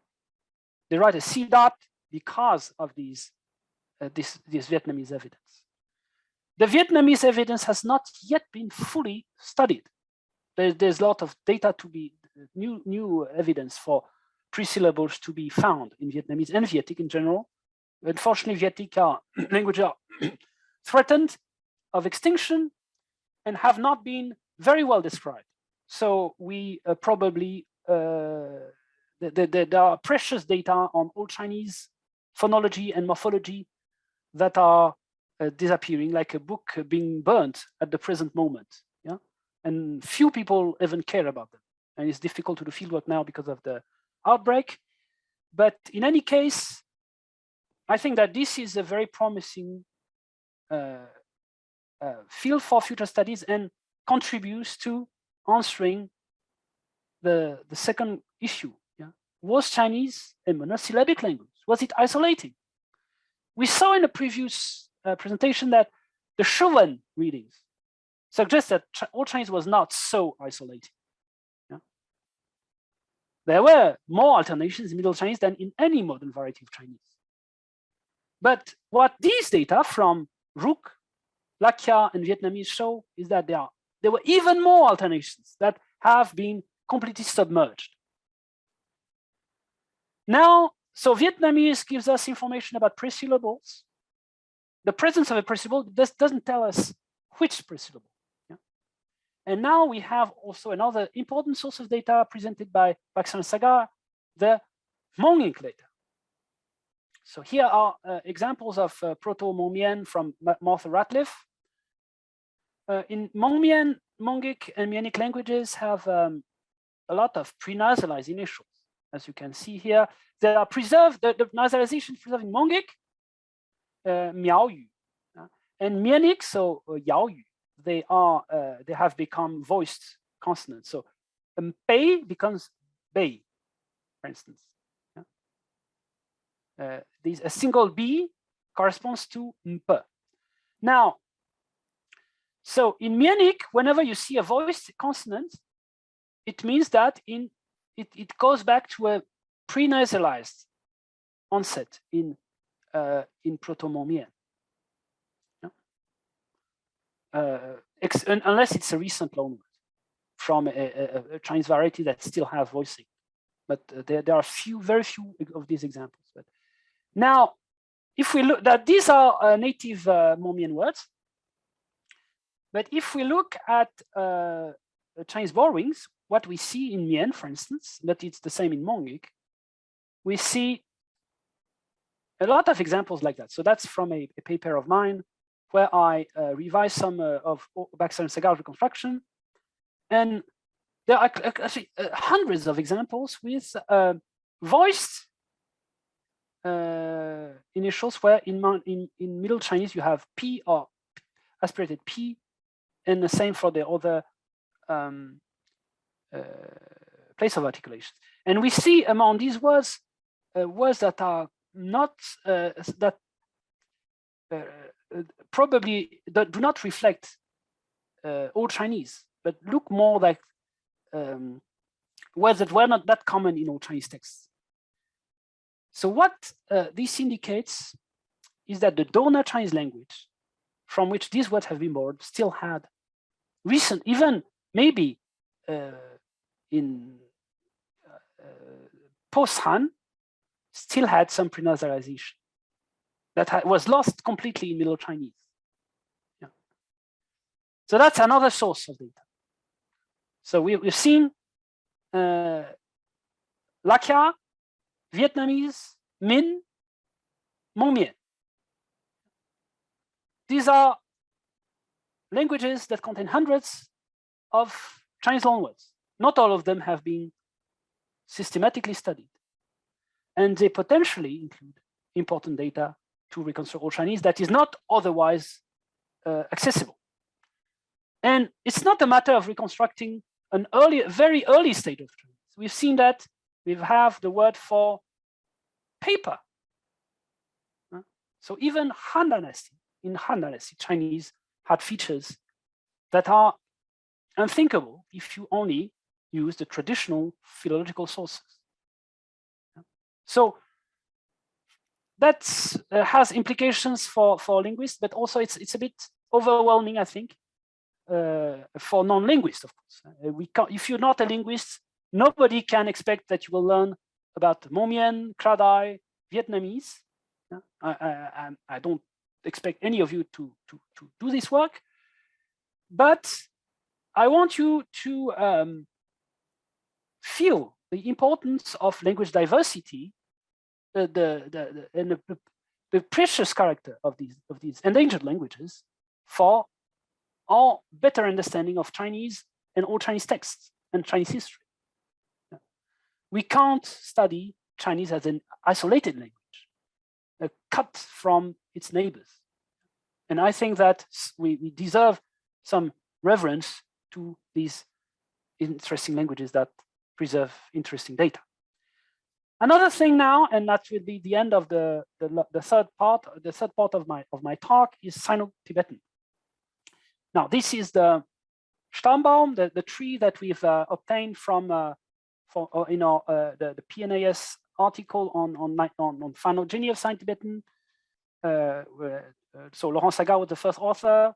They write a C dot because of these this Vietnamese evidence. The Vietnamese evidence has not yet been fully studied. There's a lot of data to be new evidence for presyllables to be found in Vietnamese and Vietic in general. Unfortunately, Vietic languages are threatened of extinction and have not been very well described. So we probably there are precious data on Old Chinese phonology and morphology that are disappearing, like a book being burnt at the present moment. Yeah, and few people even care about them, and it's difficult to do fieldwork now because of the outbreak. But in any case, I think that this is a very promising field for future studies and contributes to answering the second issue. Yeah? Was Chinese a monosyllabic language? Was it isolating? We saw in the previous presentation that the Shuwen readings suggest that Old Chinese was not so isolating. Yeah? There were more alternations in Middle Chinese than in any modern variety of Chinese. But what these data from Rook, Lakia, and Vietnamese show is that there were even more alternations that have been completely submerged. Now, so Vietnamese gives us information about presyllables. The presence of a presyllable doesn't tell us which presyllable. Yeah? And now we have also another important source of data presented by Baxter and Sagar, the Hmong ink data. So here are examples of Proto-Hmong from Martha Ratliff. In Hmong Hmongic and Mianic languages have a lot of prenasalized initials, as you can see here. They are preserved, the nasalization is preserved in Hmongic, Miao Yu, and Mianic, so Yao Yu. They have become voiced consonants. So Pei becomes Bei, for instance. A single B corresponds to Mp. Now, so in Mianic, whenever you see a voiced consonant, it means that it goes back to a prenasalized onset in Proto-Hmong. Unless it's a recent loanword from a Chinese variety that still has voicing. But there are very few of these examples. But now, if we look, that these are native Hmong words. But if we look at Chinese borrowings, what we see in Mien, for instance, but it's the same in Hmongic, we see a lot of examples like that. So that's from a paper of mine where I revised some of Baxter and Sagar's reconstruction. And there are actually hundreds of examples with voiced initials where in Middle Chinese you have P or aspirated P, and the same for the other place of articulation. And we see among these words, words that are not probably do not reflect Old Chinese, but look more like words that were not that common in Old Chinese texts. So what this indicates is that the donor Chinese language from which these words have been borrowed still had recent, even maybe in post-Han, still had some prenasalization that was lost completely in Middle Chinese. Yeah. So that's another source of data. So we've seen Lakia, Vietnamese, Min, Hmong Mien. These are languages that contain hundreds of Chinese loanwords. Not all of them have been systematically studied. And they potentially include important data to reconstruct Old Chinese that is not otherwise accessible. And it's not a matter of reconstructing an very early state of Chinese. We've seen that we have the word for paper. So even Han Dynasty, in Han Dynasty, Chinese had features that are unthinkable if you only use the traditional philological sources. So that has implications for linguists, but also it's a bit overwhelming, I think, for non-linguists, of course. If you're not a linguist, nobody can expect that you will learn about Hmong Mien, Kra-Dai, Vietnamese. I don't expect any of you to do this work, but I want you to feel the importance of language diversity, the precious character of these endangered languages for our better understanding of Chinese and Old Chinese texts and Chinese history. We can't study Chinese as an isolated language, cut from its neighbors. And I think that we deserve some reverence to these interesting languages that preserve interesting data. Another thing now, and that will be the end of the third part of my talk, is Sino-Tibetan. Now, this is the Stammbaum, the tree that we've obtained from the PNAS article on phonology of Sino-Tibetan. So Laurent Saga was the first author.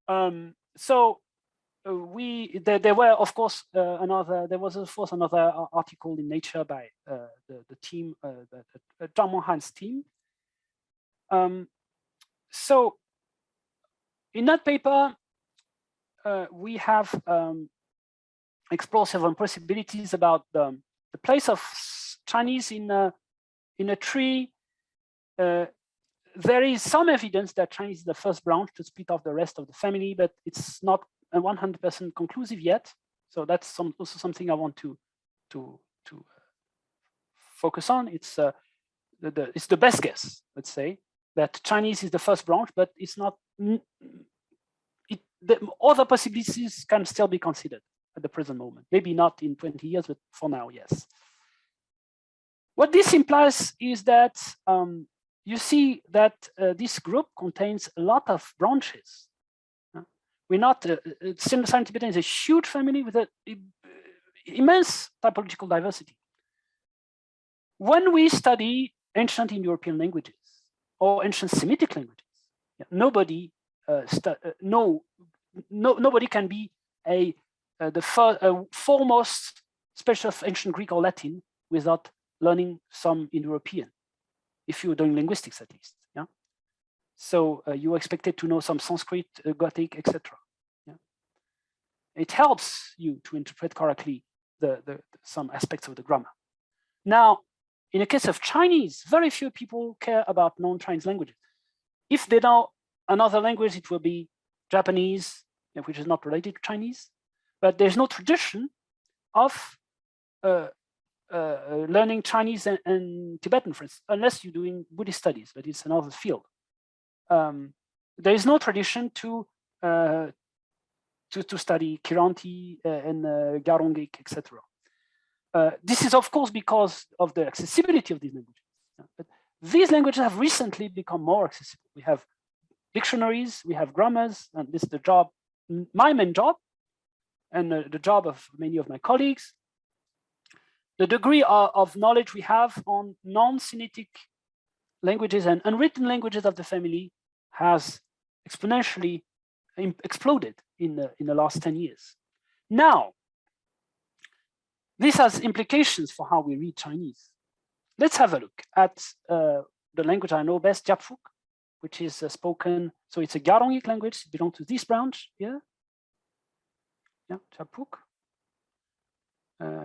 There was of course another article in Nature by the team, Zhang Menghan's team. So in that paper, we have explored several possibilities about the place of Chinese in a tree. There is some evidence that Chinese is the first branch to split off the rest of the family, but it's not 100% conclusive yet. So that's also something I want to focus on. It's the best guess, let's say, that Chinese is the first branch, but it's not. The other possibilities can still be considered at the present moment. Maybe not in 20 years, but for now, yes. What this implies is that you see that this group contains a lot of branches. We're not, Sino-Tibetan is a huge family with an immense typological diversity. When we study ancient Indo-European languages or ancient Semitic languages, nobody can be the foremost specialist of ancient Greek or Latin without learning some Indo-European, if you're doing linguistics at least. Yeah. So you're expected to know some Sanskrit, Gothic, etc. Yeah. It helps you to interpret correctly some aspects of the grammar. Now, in the case of Chinese, very few people care about non-Chinese languages. If they know another language, it will be Japanese, which is not related to Chinese. But there's no tradition of learning Chinese and Tibetan, for instance, unless you're doing Buddhist studies, but it's another field. There is no tradition to study Kiranti and Garungic, etc. This is, of course, because of the accessibility of these languages. But these languages have recently become more accessible. We have dictionaries, we have grammars, and this is the job, my main job, and the job of many of my colleagues. The degree of knowledge we have on non-Semitic languages and unwritten languages of the family has exponentially exploded in the last 10 years. Now, this has implications for how we read Chinese. Let's have a look at the language I know best, Jiapfuk, which is spoken, so it's a Garongik language, it belongs to this branch here. Yeah, Jiapfuk.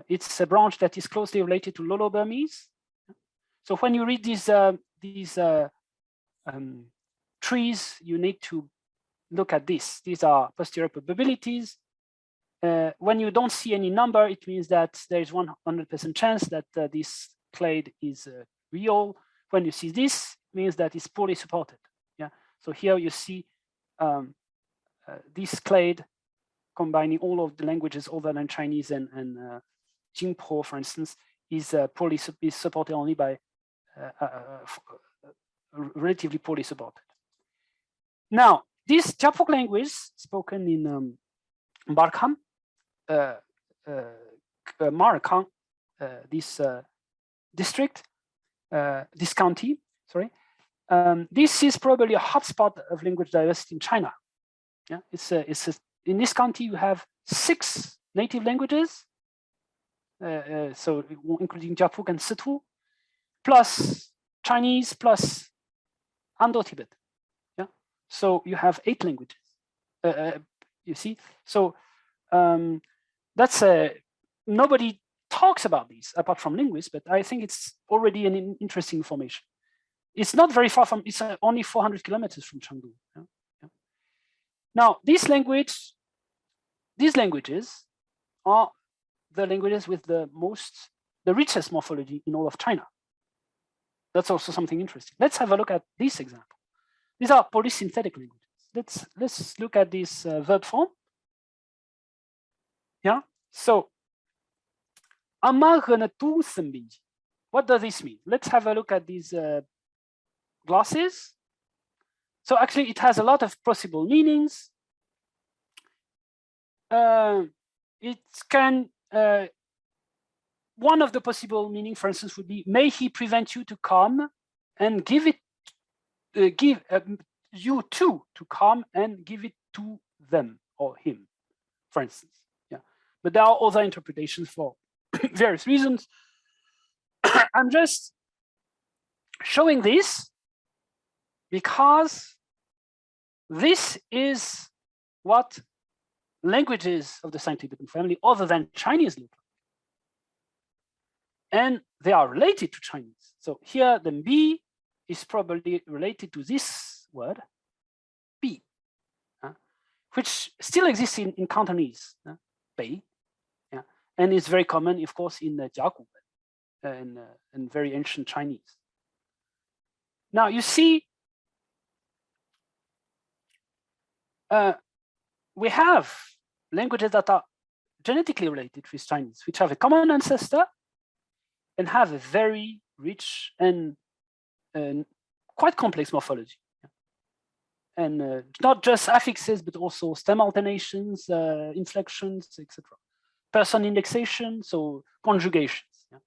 It's a branch that is closely related to Lolo-Burmese. So when you read these trees, you need to look at this. These are posterior probabilities. When you don't see any number, it means that there is 100% chance that this clade is real. When you see this, it means that it's poorly supported. Yeah. So here you see this clade combining all of the languages other than Chinese and Jingpo, for instance, is supported only by relatively poorly supported. Now, this Jiapfuk language spoken in Markham, Marakang, this district, this county, sorry. This is probably a hotspot of language diversity in China. Yeah, in this county you have 6 native languages, so including Jiapfuk and Situ, plus Chinese, plus Indo-Tibet. Yeah, so you have 8 languages. You see, so that's nobody talks about these apart from linguists, but I think it's already an interesting information. It's not very far from, it's only 400 kilometers from Chengdu. Yeah? Yeah. Now, these languages are the languages with the richest morphology in all of China. That's also something interesting. Let's have a look at this example. These are polysynthetic languages. Let's look at this verb form. Yeah, so what does this mean? Let's have a look at these glasses. So actually it has a lot of possible meanings. It can, one of the possible meaning, for instance, would be, may he prevent you to come and give it, you to come and give it to them or him, for instance. Yeah, but there are other interpretations for various reasons. I'm just showing this because this is what languages of the Sino-Tibetan family other than Chinese look like. And they are related to Chinese. So here the B is probably related to this word, B, which still exists in Cantonese, Bei, yeah, and is very common, of course, in Jiagu and very ancient Chinese. Now you see, we have languages that are genetically related with Chinese, which have a common ancestor and have a very rich and quite complex morphology. And not just affixes, but also stem alternations, inflections, etc. Person indexation, so conjugations. Yeah.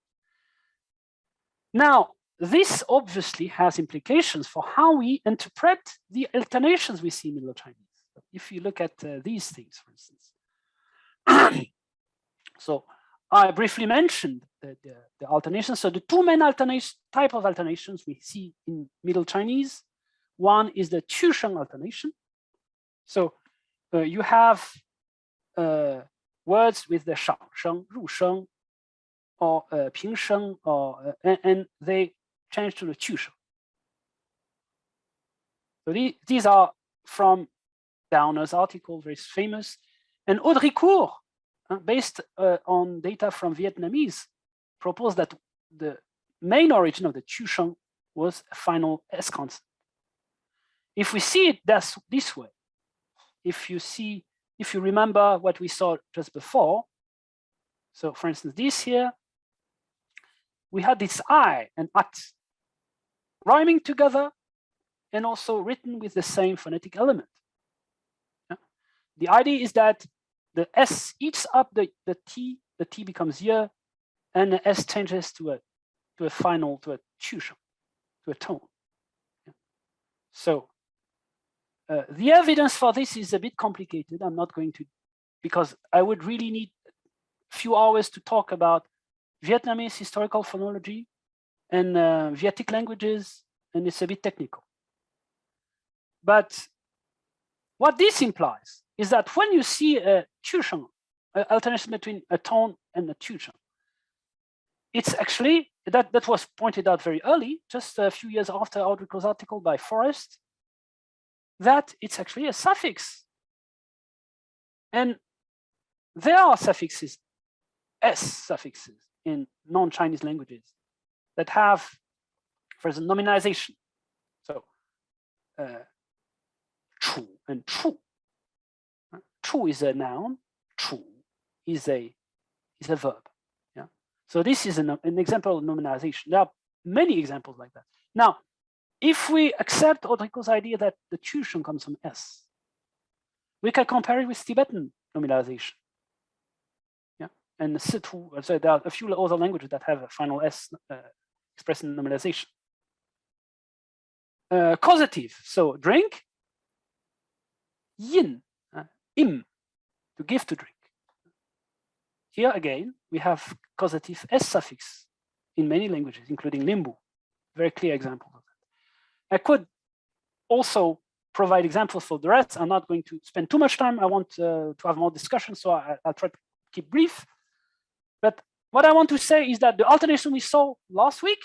Now, this obviously has implications for how we interpret the alternations we see in Middle Chinese. If you look at these things, for instance. So I briefly mentioned the alternations. So the 2 main type of alternations we see in Middle Chinese. One is the Qu-sheng alternation. So you have words with the shang-sheng, ru-sheng, or ping-sheng, or and they change to the Qu-sheng. So these are from Downer's article, very famous, and Audricourt, based on data from Vietnamese, proposed that the main origin of the Qu-sheng was a final S consonant. If we see it this way, if you remember what we saw just before, so for instance, this here, we had this I and at rhyming together and also written with the same phonetic element. Yeah? The idea is that the S eats up the T becomes Y, and the S changes to a final, to a 去声, to a tone. Yeah? So the evidence for this is a bit complicated. I'm not going to, because I would really need a few hours to talk about Vietnamese historical phonology and Vietic languages, and it's a bit technical. But what this implies is that when you see a 去声, alternation between a tone and a 去声, it's actually, that was pointed out very early, just a few years after Audrey's article by Forrest, that it's actually a suffix. And there are suffixes, S suffixes, in non-Chinese languages that have, for example, nominalization. So, 处 and 处. 处 is a noun, 处 is a verb. Yeah. So this is an example of nominalization. There are many examples like that. Now, if we accept Audrey's idea that the 去声 comes from S, we can compare it with Tibetan nominalization. Yeah. And so there are a few other languages that have a final S expressed in nominalization. Causative, so drink, yin, im, to give to drink. Here again, we have causative S suffix in many languages, including Limbu. Very clear example of that. I could also provide examples for the rest. I'm not going to spend too much time. I want to have more discussion, so I'll try to keep brief. But what I want to say is that the alternation we saw last week,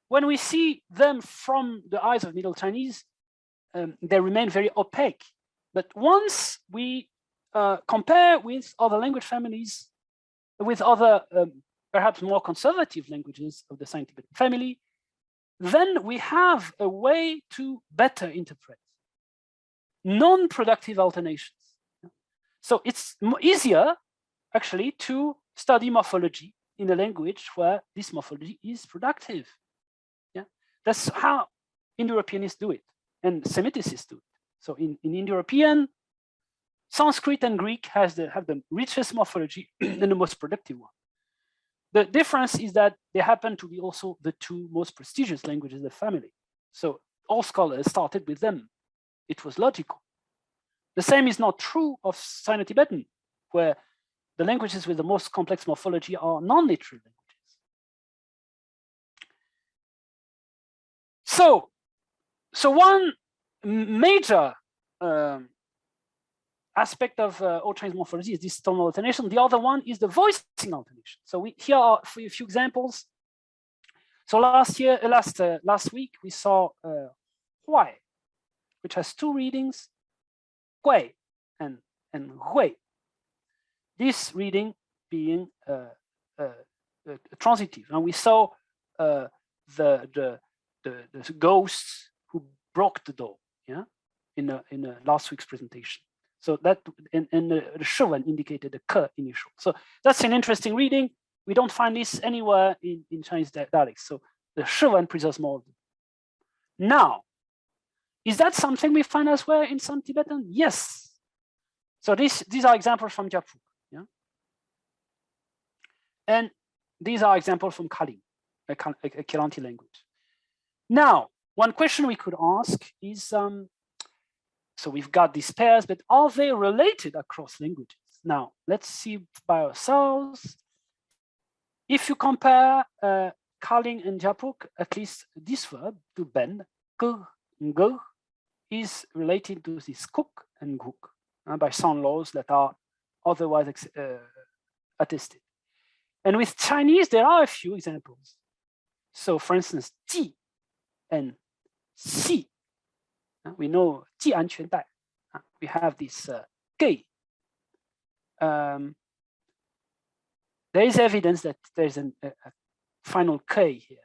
when we see them from the eyes of Middle Chinese, they remain very opaque. But once we compare with other language families, with other perhaps more conservative languages of the Sino-Tibetan family, then we have a way to better interpret non-productive alternations. So it's easier, actually, to study morphology in a language where this morphology is productive. Yeah, that's how Indo-Europeanists do it, and Semiticists do it. So in Indo-European, Sanskrit and Greek have the richest morphology and the most productive one. The difference is that they happen to be also the two most prestigious languages of the family. So all scholars started with them. It was logical. The same is not true of Sino-Tibetan, where the languages with the most complex morphology are non-literary languages. So one major aspect of Old Chinese morphology is this tonal alternation. The other one is the voicing alternation. So here are a few examples. So last week we saw huai, which has two readings, guai and hui. This reading being transitive, and we saw the ghosts who broke the door, yeah, in a last week's presentation. So that and the shiwen indicated the ke initial. So that's an interesting reading. We don't find this anywhere in Chinese dialects. So the shiwen preserves more of them. Now, is that something we find elsewhere in some Tibetan? Yes. So these are examples from Japuk, yeah, and these are examples from Kali, a Kiranti language. Now, one question we could ask is, so we've got these pairs, but are they related across languages? Now, let's see by ourselves. If you compare Kaling and Japuk, at least this verb, to bend, g, is related to this kuk and guk by sound laws that are otherwise attested. And with Chinese, there are a few examples. So for instance, ji and xi. We know 系安全带. We have this gay. There is evidence that there's a final k here,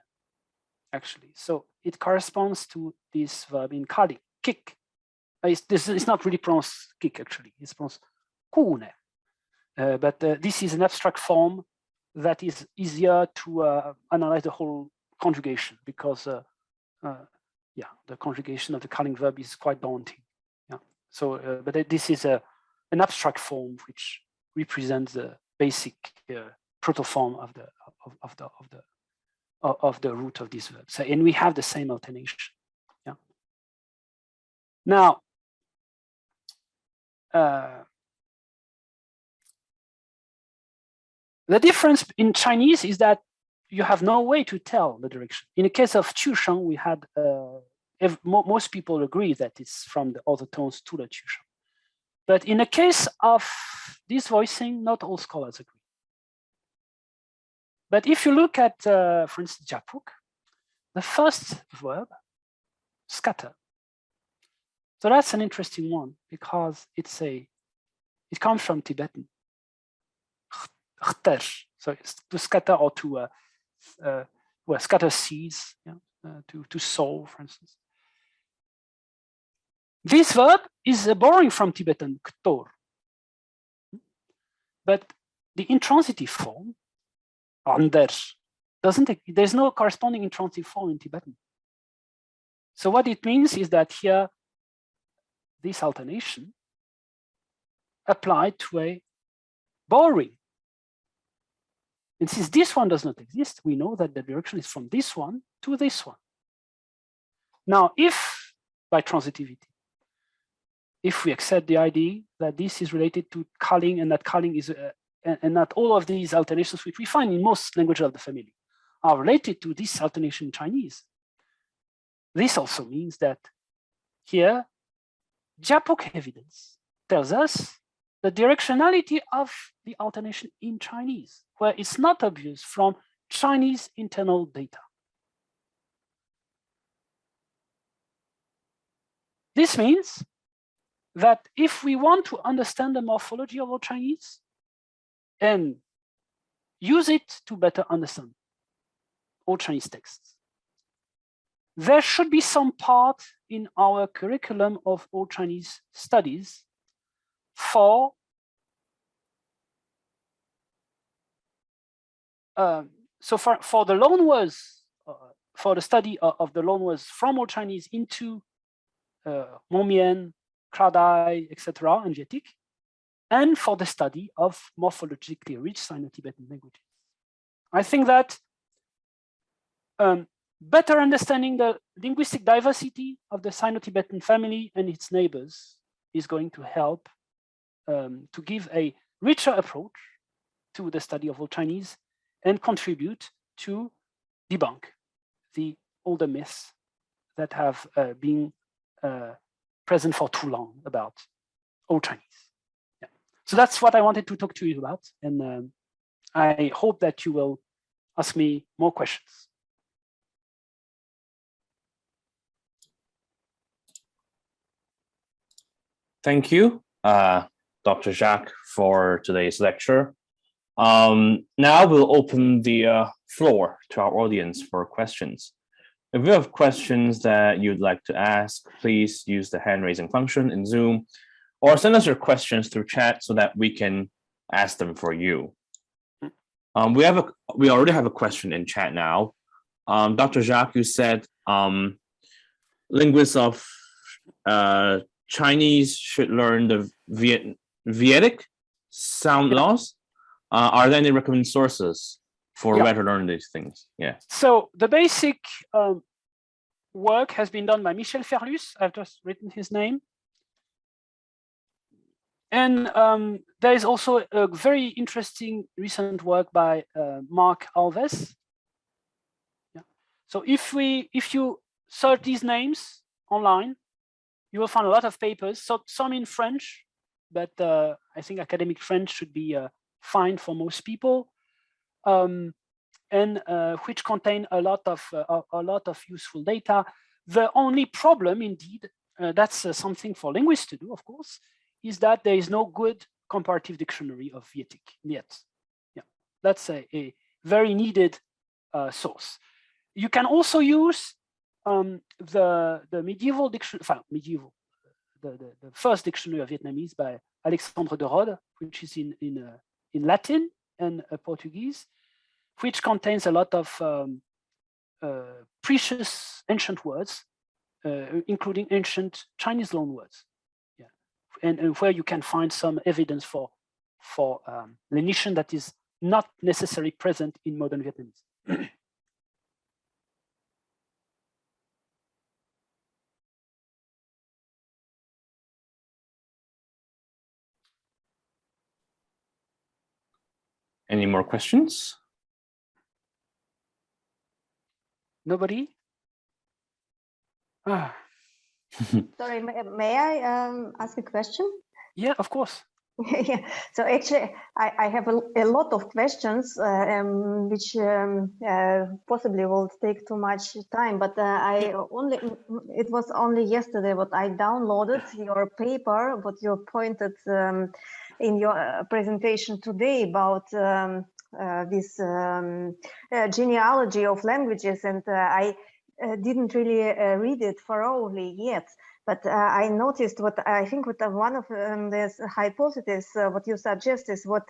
actually. So it corresponds to this verb in Kali, kick. It's not really pronounced kick, actually. It's pronounced kune. But this is an abstract form that is easier to analyze the whole conjugation, because yeah, the conjugation of the calling verb is quite daunting. Yeah. So, but this is an abstract form which represents the basic protoform of the root of this verb. So, and we have the same alternation. Yeah. Now, the difference in Chinese is that you have no way to tell the direction. In the case of Chusheng, we had most people agree that it's from the other tones to the Chusheng. But in the case of this voicing, not all scholars agree. But if you look at, for instance, Japuk, the first verb, scatter. So that's an interesting one because it comes from Tibetan. So it's to scatter or to scatter seeds, yeah, to sow, for instance. This verb is borrowing from Tibetan ktor, but the intransitive form, ander, there's no corresponding intransitive form in Tibetan. So what it means is that here, this alternation applied to a borrowing. And since this one does not exist, we know that the direction is from this one to this one. Now, if by transitivity, if we accept the idea that this is related to calling and that calling is, and that all of these alternations which we find in most languages of the family are related to this alternation in Chinese, this also means that here, Japuk evidence tells us the directionality of the alternation in Chinese, where it's not obvious from Chinese internal data. This means that if we want to understand the morphology of Old Chinese and use it to better understand Old Chinese texts, there should be some part in our curriculum of Old Chinese studies for for the loanwords, for the study of the loanwords from Old Chinese into Momian, Kradai, etc., and Vietic, and for the study of morphologically rich Sino-Tibetan languages. I think that better understanding the linguistic diversity of the Sino-Tibetan family and its neighbors is going to help to give a richer approach to the study of Old Chinese and contribute to debunk the older myths that have been present for too long about Old Chinese. Yeah. So that's what I wanted to talk to you about. And I hope that you will ask me more questions. Thank you, Dr. Jacques, for today's lecture. Now we'll open the floor to our audience for questions. If you have questions that you'd like to ask, please use the hand raising function in Zoom or send us your questions through chat so that we can ask them for you. We already have a question in chat now. Dr. Jacques, you said linguists of Chinese should learn the Vietic sound laws. Are there any recommended sources for where to learn these things? Yeah. So the basic work has been done by Michel Ferlus. I've just written his name. And there is also a very interesting recent work by Mark Alves. Yeah. So if you search these names online, you will find a lot of papers. So some in French, but I think academic French should be fine for most people, and which contain a lot of useful data. The only problem, indeed, that's something for linguists to do, of course, is that there is no good comparative dictionary of Vietic yet. Yeah, that's a very needed source. You can also use the medieval dictionary, the first dictionary of Vietnamese by Alexandre de Rode, which is in Latin and Portuguese, which contains a lot of precious ancient words including ancient Chinese loanwords. Yeah, and where you can find some evidence for lenition that is not necessarily present in modern Vietnamese. Any more questions? Nobody? Ah. Sorry, may I ask a question? Yeah, of course. Yeah. So actually, I have a lot of questions, which possibly will take too much time. But it was only yesterday what I downloaded your paper, what you pointed in your presentation today about this genealogy of languages, and I didn't really read it thoroughly yet. But I noticed what I think one of this hypothesis, what you suggest is what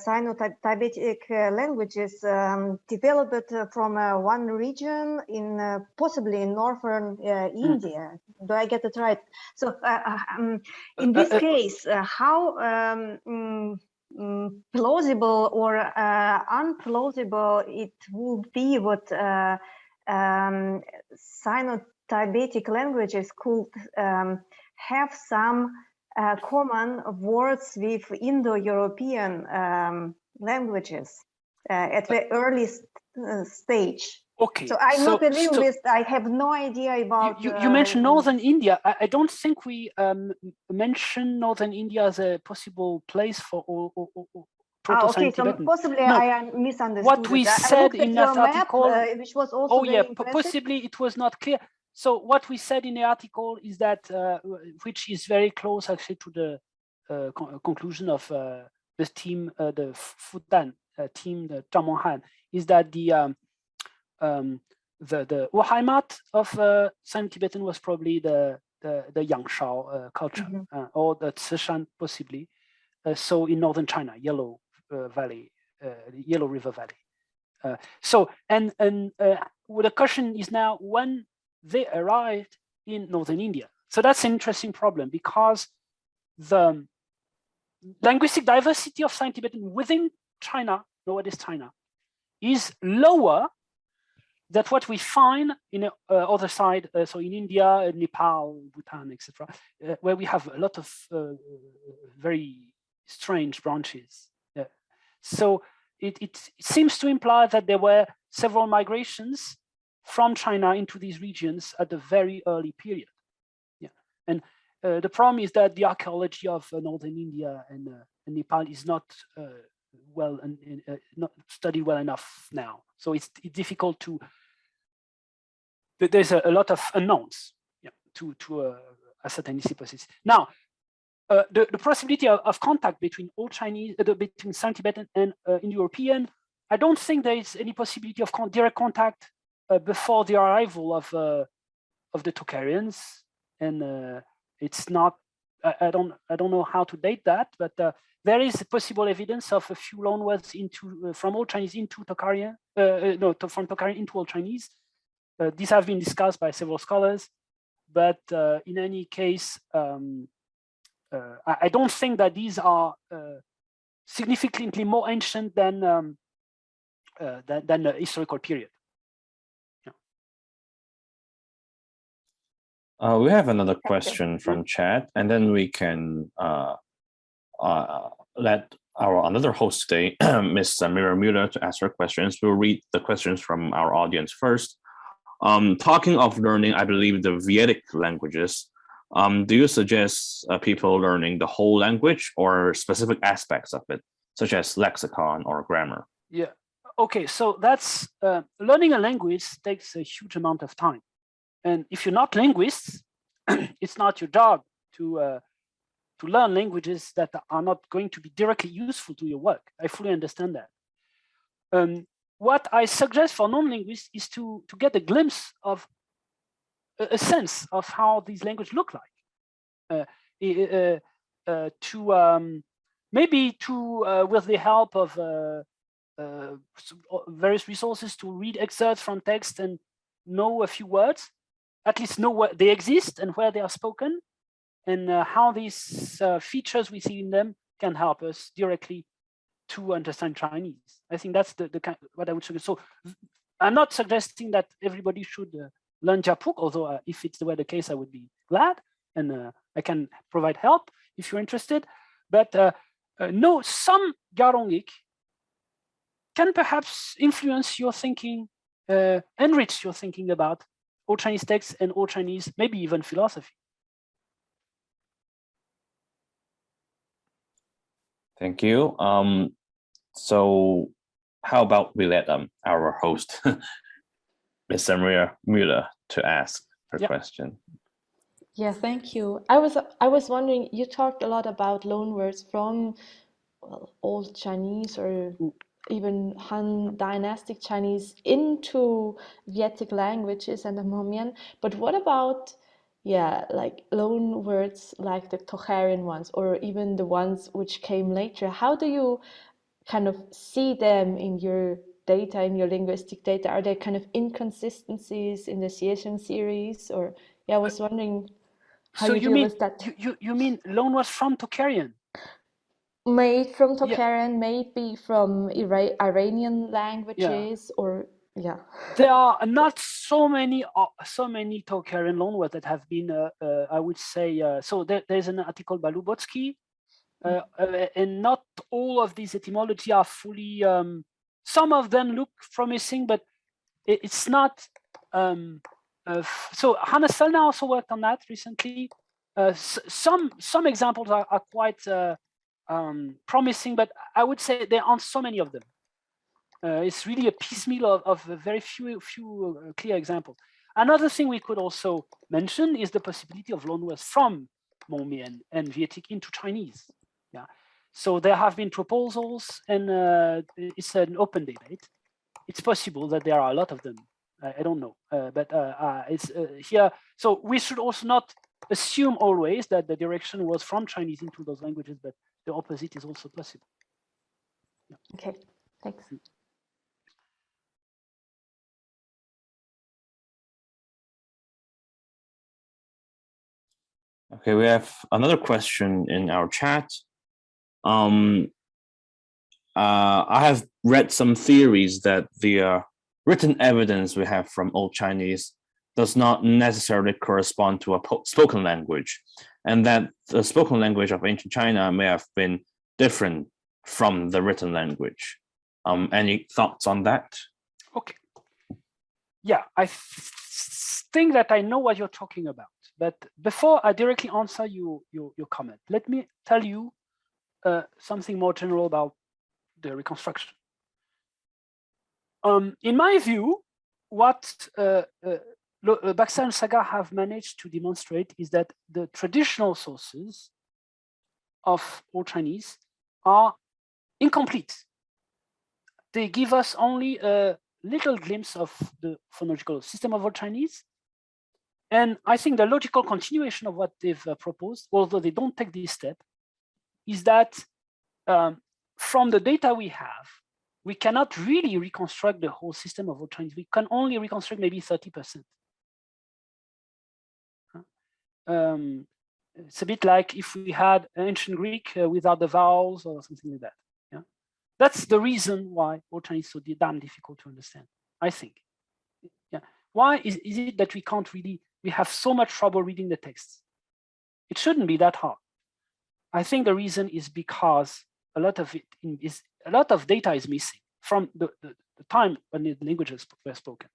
Sino-Tibetic languages developed from one region in possibly in northern India. Do I get it right? So in this case, how plausible or unplausible it would be what Sino-Tibetic languages could have some common words with Indo-European languages at the earliest stage. Okay. So I'm not a linguist. I have no idea about. You mentioned northern India. I don't think we mentioned northern India as a possible place for okay, so possibly no. I misunderstood. What we said in that article, which was also possibly it was not clear. So what we said in the article is that, which is very close actually to the conclusion of the team, the Fudan team, the Zhang, is that the Urheimat of Sino-Tibetan was probably the Yangshao culture, or the Cishan possibly. So in northern China, Yellow Valley, Yellow River Valley. So the question is now when they arrived in northern India. So that's an interesting problem because the linguistic diversity of Sino-Tibetan within China, what is China, is lower than what we find in the other side, so in India, Nepal, Bhutan, etc., where we have a lot of very strange branches. So it seems to imply that there were several migrations from China into these regions at a very early period. Yeah, and the problem is that the archaeology of northern India and Nepal is not not studied well enough now. So it's difficult to. There's a lot of unknowns, to ascertain this hypothesis. Now, the possibility of contact between all Chinese, between Sino-Tibetan and Indo-European, I don't think there is any possibility of direct contact before the arrival of the Tocharians, and it's not. I don't know how to date that, but there is possible evidence of a few loanwords from Old Chinese into Tocharian, from Tocharian into Old Chinese. These have been discussed by several scholars, but in any case, I don't think that these are significantly more ancient than the historical period. We have another question from chat, and then we can let our another host today, Ms. Mira Mueller, to ask her questions. We'll read the questions from our audience first. Talking of learning, I believe the Vedic languages, do you suggest people learning the whole language or specific aspects of it, such as lexicon or grammar? Yeah, okay, so that's, learning a language takes a huge amount of time. And if you're not linguists, it's not your job to learn languages that are not going to be directly useful to your work. I fully understand that. What I suggest for non-linguists is to get a glimpse of a sense of how these languages look like. Maybe with the help of various resources, to read excerpts from text and know a few words, at least know where they exist and where they are spoken, and how these features we see in them can help us directly to understand Chinese. I think that's the kind what I would suggest. So I'm not suggesting that everybody should learn Japuk, although if it's the case, I would be glad, and I can provide help if you're interested. But no, some Garongik can perhaps influence your thinking, enrich your thinking about Old Chinese texts and Old Chinese, maybe even philosophy. Thank you. So how about we let our host, Ms. Samira Müller, to ask her question. Yeah, thank you. I was wondering, you talked a lot about loanwords from Old Chinese or even Han Dynastic Chinese into Vietic languages and the Momian. But what about, like loan words like the Tocharian ones, or even the ones which came later? How do you kind of see them in your data, in your linguistic data? Are there kind of inconsistencies in the Zheng series? Or I was wondering how so you deal with that. You mean loanwords from Tocharian? Made from Tocharian, maybe from Iranian languages, or There are not so many Tocharian loanwords that have been, I would say. So there's an article by Lubotsky, and not all of these etymology are fully. Some of them look promising, but it's not. So Hannes Sellner also worked on that recently. Some examples are quite promising, but I would say there aren't so many of them. It's really a piecemeal of very few clear examples. Another thing we could also mention is the possibility of loanwords from Hmong-Mien and Vietic into Chinese. Yeah, so there have been proposals, and it's an open debate. It's possible that there are a lot of them. I don't know, but it's here. So we should also not assume always that the direction was from Chinese into those languages, but the opposite is also possible. Yeah. Okay, thanks. Okay, we have another question in our chat. I have read some theories that the written evidence we have from Old Chinese does not necessarily correspond to a spoken language, and that the spoken language of ancient China may have been different from the written language. Any thoughts on that? Okay. Yeah, I think that I know what you're talking about. But before I directly answer your comment, let me tell you something more general about the reconstruction. In my view, what Baxter and Saga have managed to demonstrate is that the traditional sources of Old Chinese are incomplete. They give us only a little glimpse of the phonological system of Old Chinese. And I think the logical continuation of what they've proposed, although they don't take this step, is that from the data we have, we cannot really reconstruct the whole system of Old Chinese. We can only reconstruct maybe 30%. It's a bit like if we had ancient Greek without the vowels or something like that. Yeah, that's the reason why Old Chinese is so damn difficult to understand, I think. Yeah, why is it that we can't really? We have so much trouble reading the texts. It shouldn't be that hard. I think the reason is because a lot of data is missing from the time when the languages were spoken.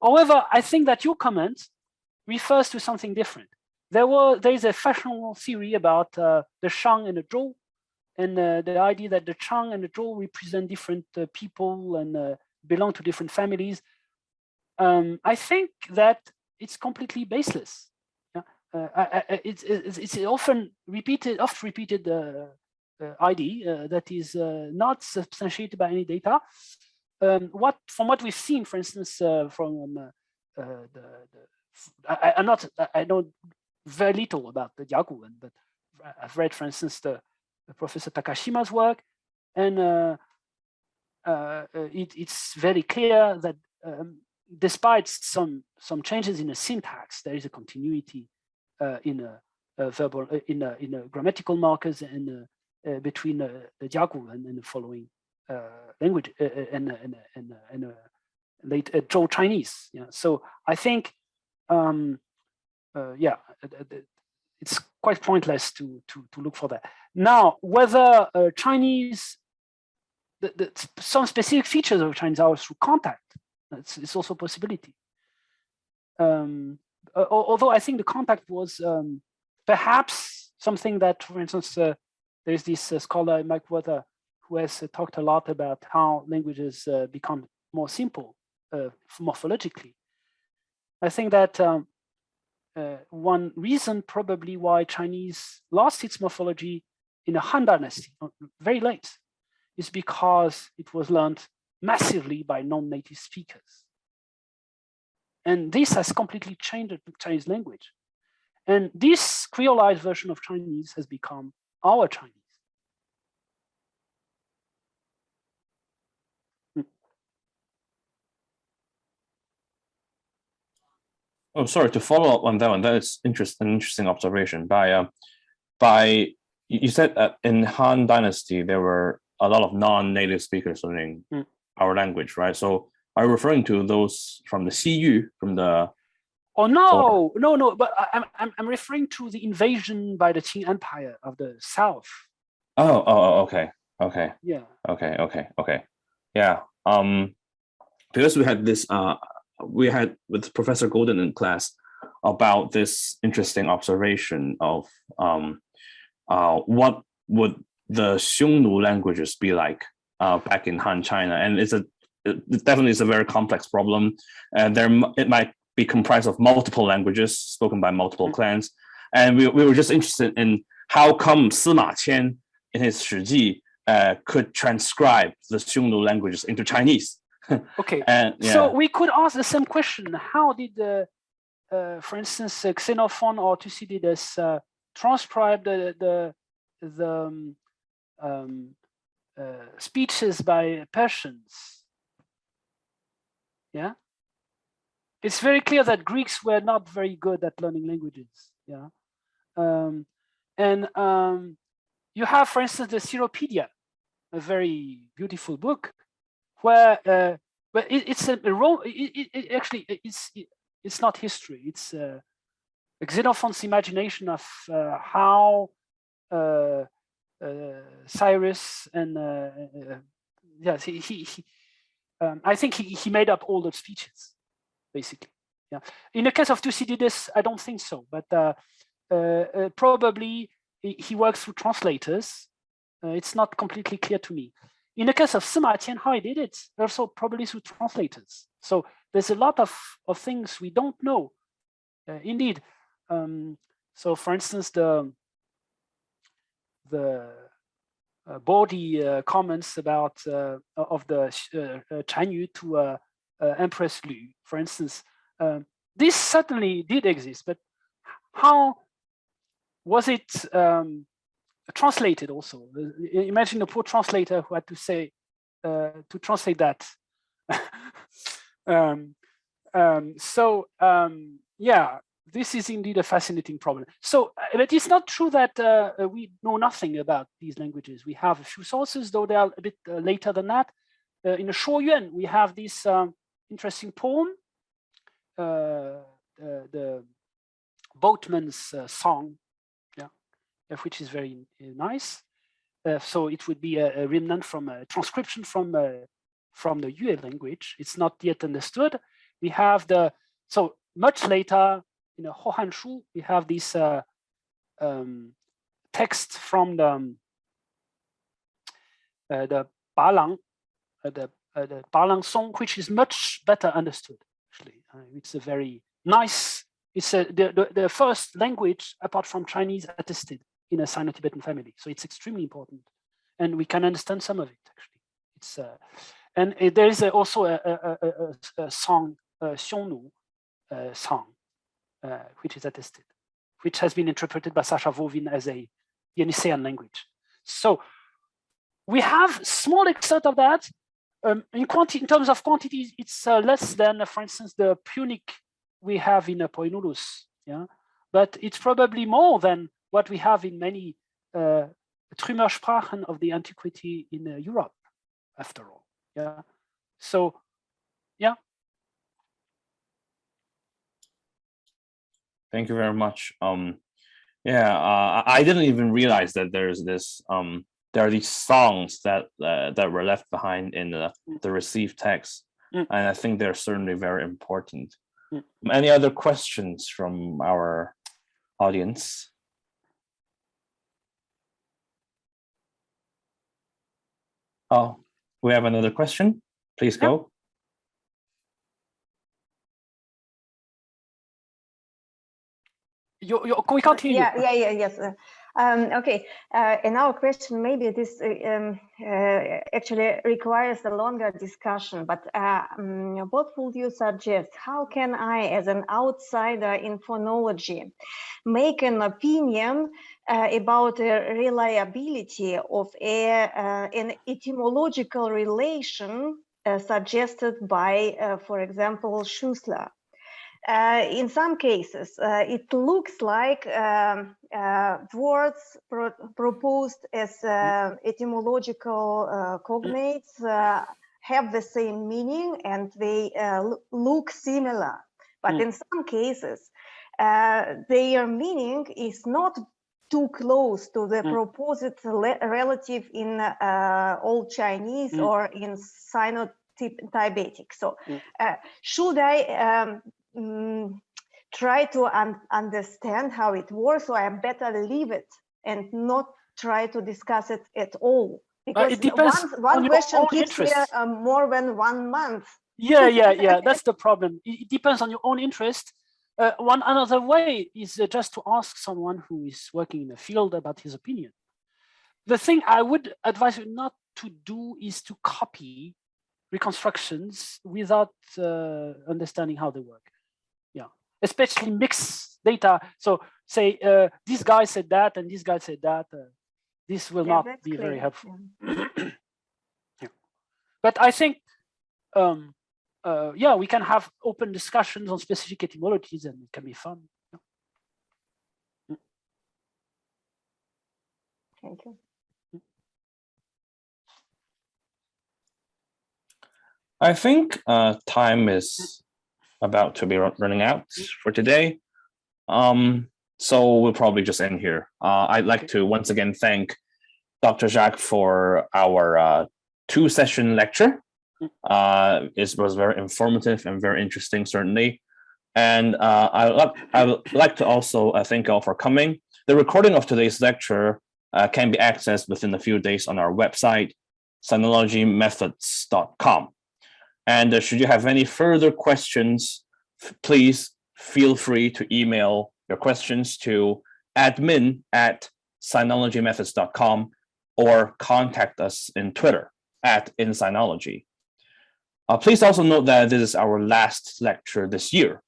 However, I think that your comment refers to something different. There is a fashionable theory about the Shang and the Zhou, and the idea that the Shang and the Zhou represent different people and belong to different families. I think that it's completely baseless. Yeah? It's often repeated idea that is not substantiated by any data. From what we've seen, for instance, I know very little about the Yaguan, but I've read, for instance, the Professor Takashima's work, and it's very clear that despite some changes in the syntax, there is a continuity in a verbal in a grammatical markers and between the Jiagu and the following language and late Zhou Chinese. Yeah, so I think yeah, it's quite pointless to look for that. Now, whether Chinese, some specific features of Chinese are through contact, it's also a possibility. Although I think the contact was perhaps something that, for instance, there's this scholar, Mike Wather, who has talked a lot about how languages become more simple morphologically. I think that one reason probably why Chinese lost its morphology in the Han Dynasty, very late, is because it was learned massively by non-native speakers. And this has completely changed the Chinese language. And this creolized version of Chinese has become our Chinese. Oh, sorry, to follow up on that one, that is an interesting observation. You said that in Han Dynasty, there were a lot of non-native speakers learning our language, right? So are you referring to those from the Xiyu, from the... Oh, no, no, but I'm referring to the invasion by the Qing Empire of the South. Okay. Yeah. Okay. Yeah. Because we had this, we had with Professor Golden in class about this interesting observation of what would the Xiongnu languages be like back in Han China, and it definitely is a very complex problem, and it might be comprised of multiple languages spoken by multiple clans, and we were just interested in how come Sima Qian in his Shiji could transcribe the Xiongnu languages into Chinese. Okay, and, yeah. So we could ask the same question: how did, for instance, Xenophon or Thucydides transcribe the speeches by Persians? Yeah, it's very clear that Greeks were not very good at learning languages. Yeah, and you have, for instance, the Syropedia, a very beautiful book, where but it's not history. It's Xenophon's imagination of how Cyrus and yes, I think he made up all the speeches, basically. Yeah. In the case of Thucydides, I don't think so, but probably he works through translators. It's not completely clear to me. In the case of Sima Qian, how he did it, also probably through translators. So there's a lot of things we don't know. Indeed. So for instance, the body comments about of the Chan Yu to Empress Lu, for instance, this certainly did exist, but how was it translated also? Imagine the poor translator who had to say, to translate that. Yeah, this is indeed a fascinating problem. So, but it's not true that we know nothing about these languages. We have a few sources, though they are a bit later than that. In the Shuoyuan, we have this interesting poem, the boatman's song, which is very nice. So it would be a remnant from a transcription from the Yue language. It's not yet understood. We have so much later in the Hohan Shu, we have this text from the Balang, the Balang Song, which is much better understood. Actually, it's a very nice. It's the first language apart from Chinese attested in a Sino-Tibetan family, so it's extremely important, and we can understand some of it. Actually, it's and there is also a song, Xiongnu song, which is attested, which has been interpreted by Sasha Vovin as a Yeniseian language. So we have small excerpt of that. in terms of quantity, it's less than, for instance, the Punic we have in Poinulus. Yeah, but it's probably more than what we have in many Trümmersprachen of the antiquity in Europe, after all. Yeah, so yeah. Thank you very much. I didn't even realize that there's this there are these songs that that were left behind in the received text, and I think they're certainly very important. Any other questions from our audience? Oh, we have another question. Please go. We can't hear you. Yes. Okay, and our question, maybe this actually requires a longer discussion, but what would you suggest? How can I, as an outsider in phonology, make an opinion about the reliability of an etymological relation suggested by, for example, Schussler? In some cases, it looks like words proposed as etymological cognates have the same meaning and they look similar. But in some cases, their meaning is not too close to the proposed relative in Old Chinese or in Sino-Tibetic. So should I try to understand how it works, so I better leave it and not try to discuss it at all? Because it depends one question keeps me more than 1 month. Yeah. That's the problem. It depends on your own interest. Another way is just to ask someone who is working in the field about his opinion. The thing I would advise you not to do is to copy reconstructions without understanding how they work. Yeah, especially mixed data. So say this guy said that and this guy said that. This will not be very helpful. Yeah. But I think, we can have open discussions on specific etymologies, and it can be fun. Yeah. Thank you. I think time is about to be running out for today. So we'll probably just end here. I'd like to once again thank Dr. Jacques for our 2-session lecture. It was very informative and very interesting, certainly. And I would like to also thank you all for coming. The recording of today's lecture can be accessed within a few days on our website, sinologymethods.com. And should you have any further questions, please feel free to email your questions to admin@sinologymethods.com or contact us in Twitter @insinology. Please also note that this is our last lecture this year.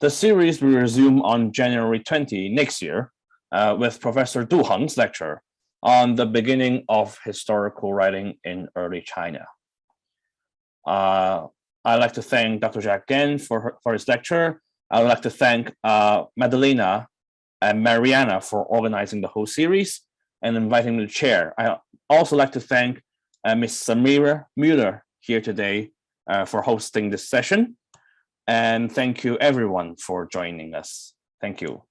The series will resume on January 20 next year with Professor Du Heng's lecture on the beginning of historical writing in early China. I'd like to thank Dr. Jacques again for his lecture. I would like to thank Madalena and Mariana for organizing the whole series and inviting me to chair. I also like to thank Ms. Samira Müller here today for hosting this session. And thank you everyone for joining us. Thank you.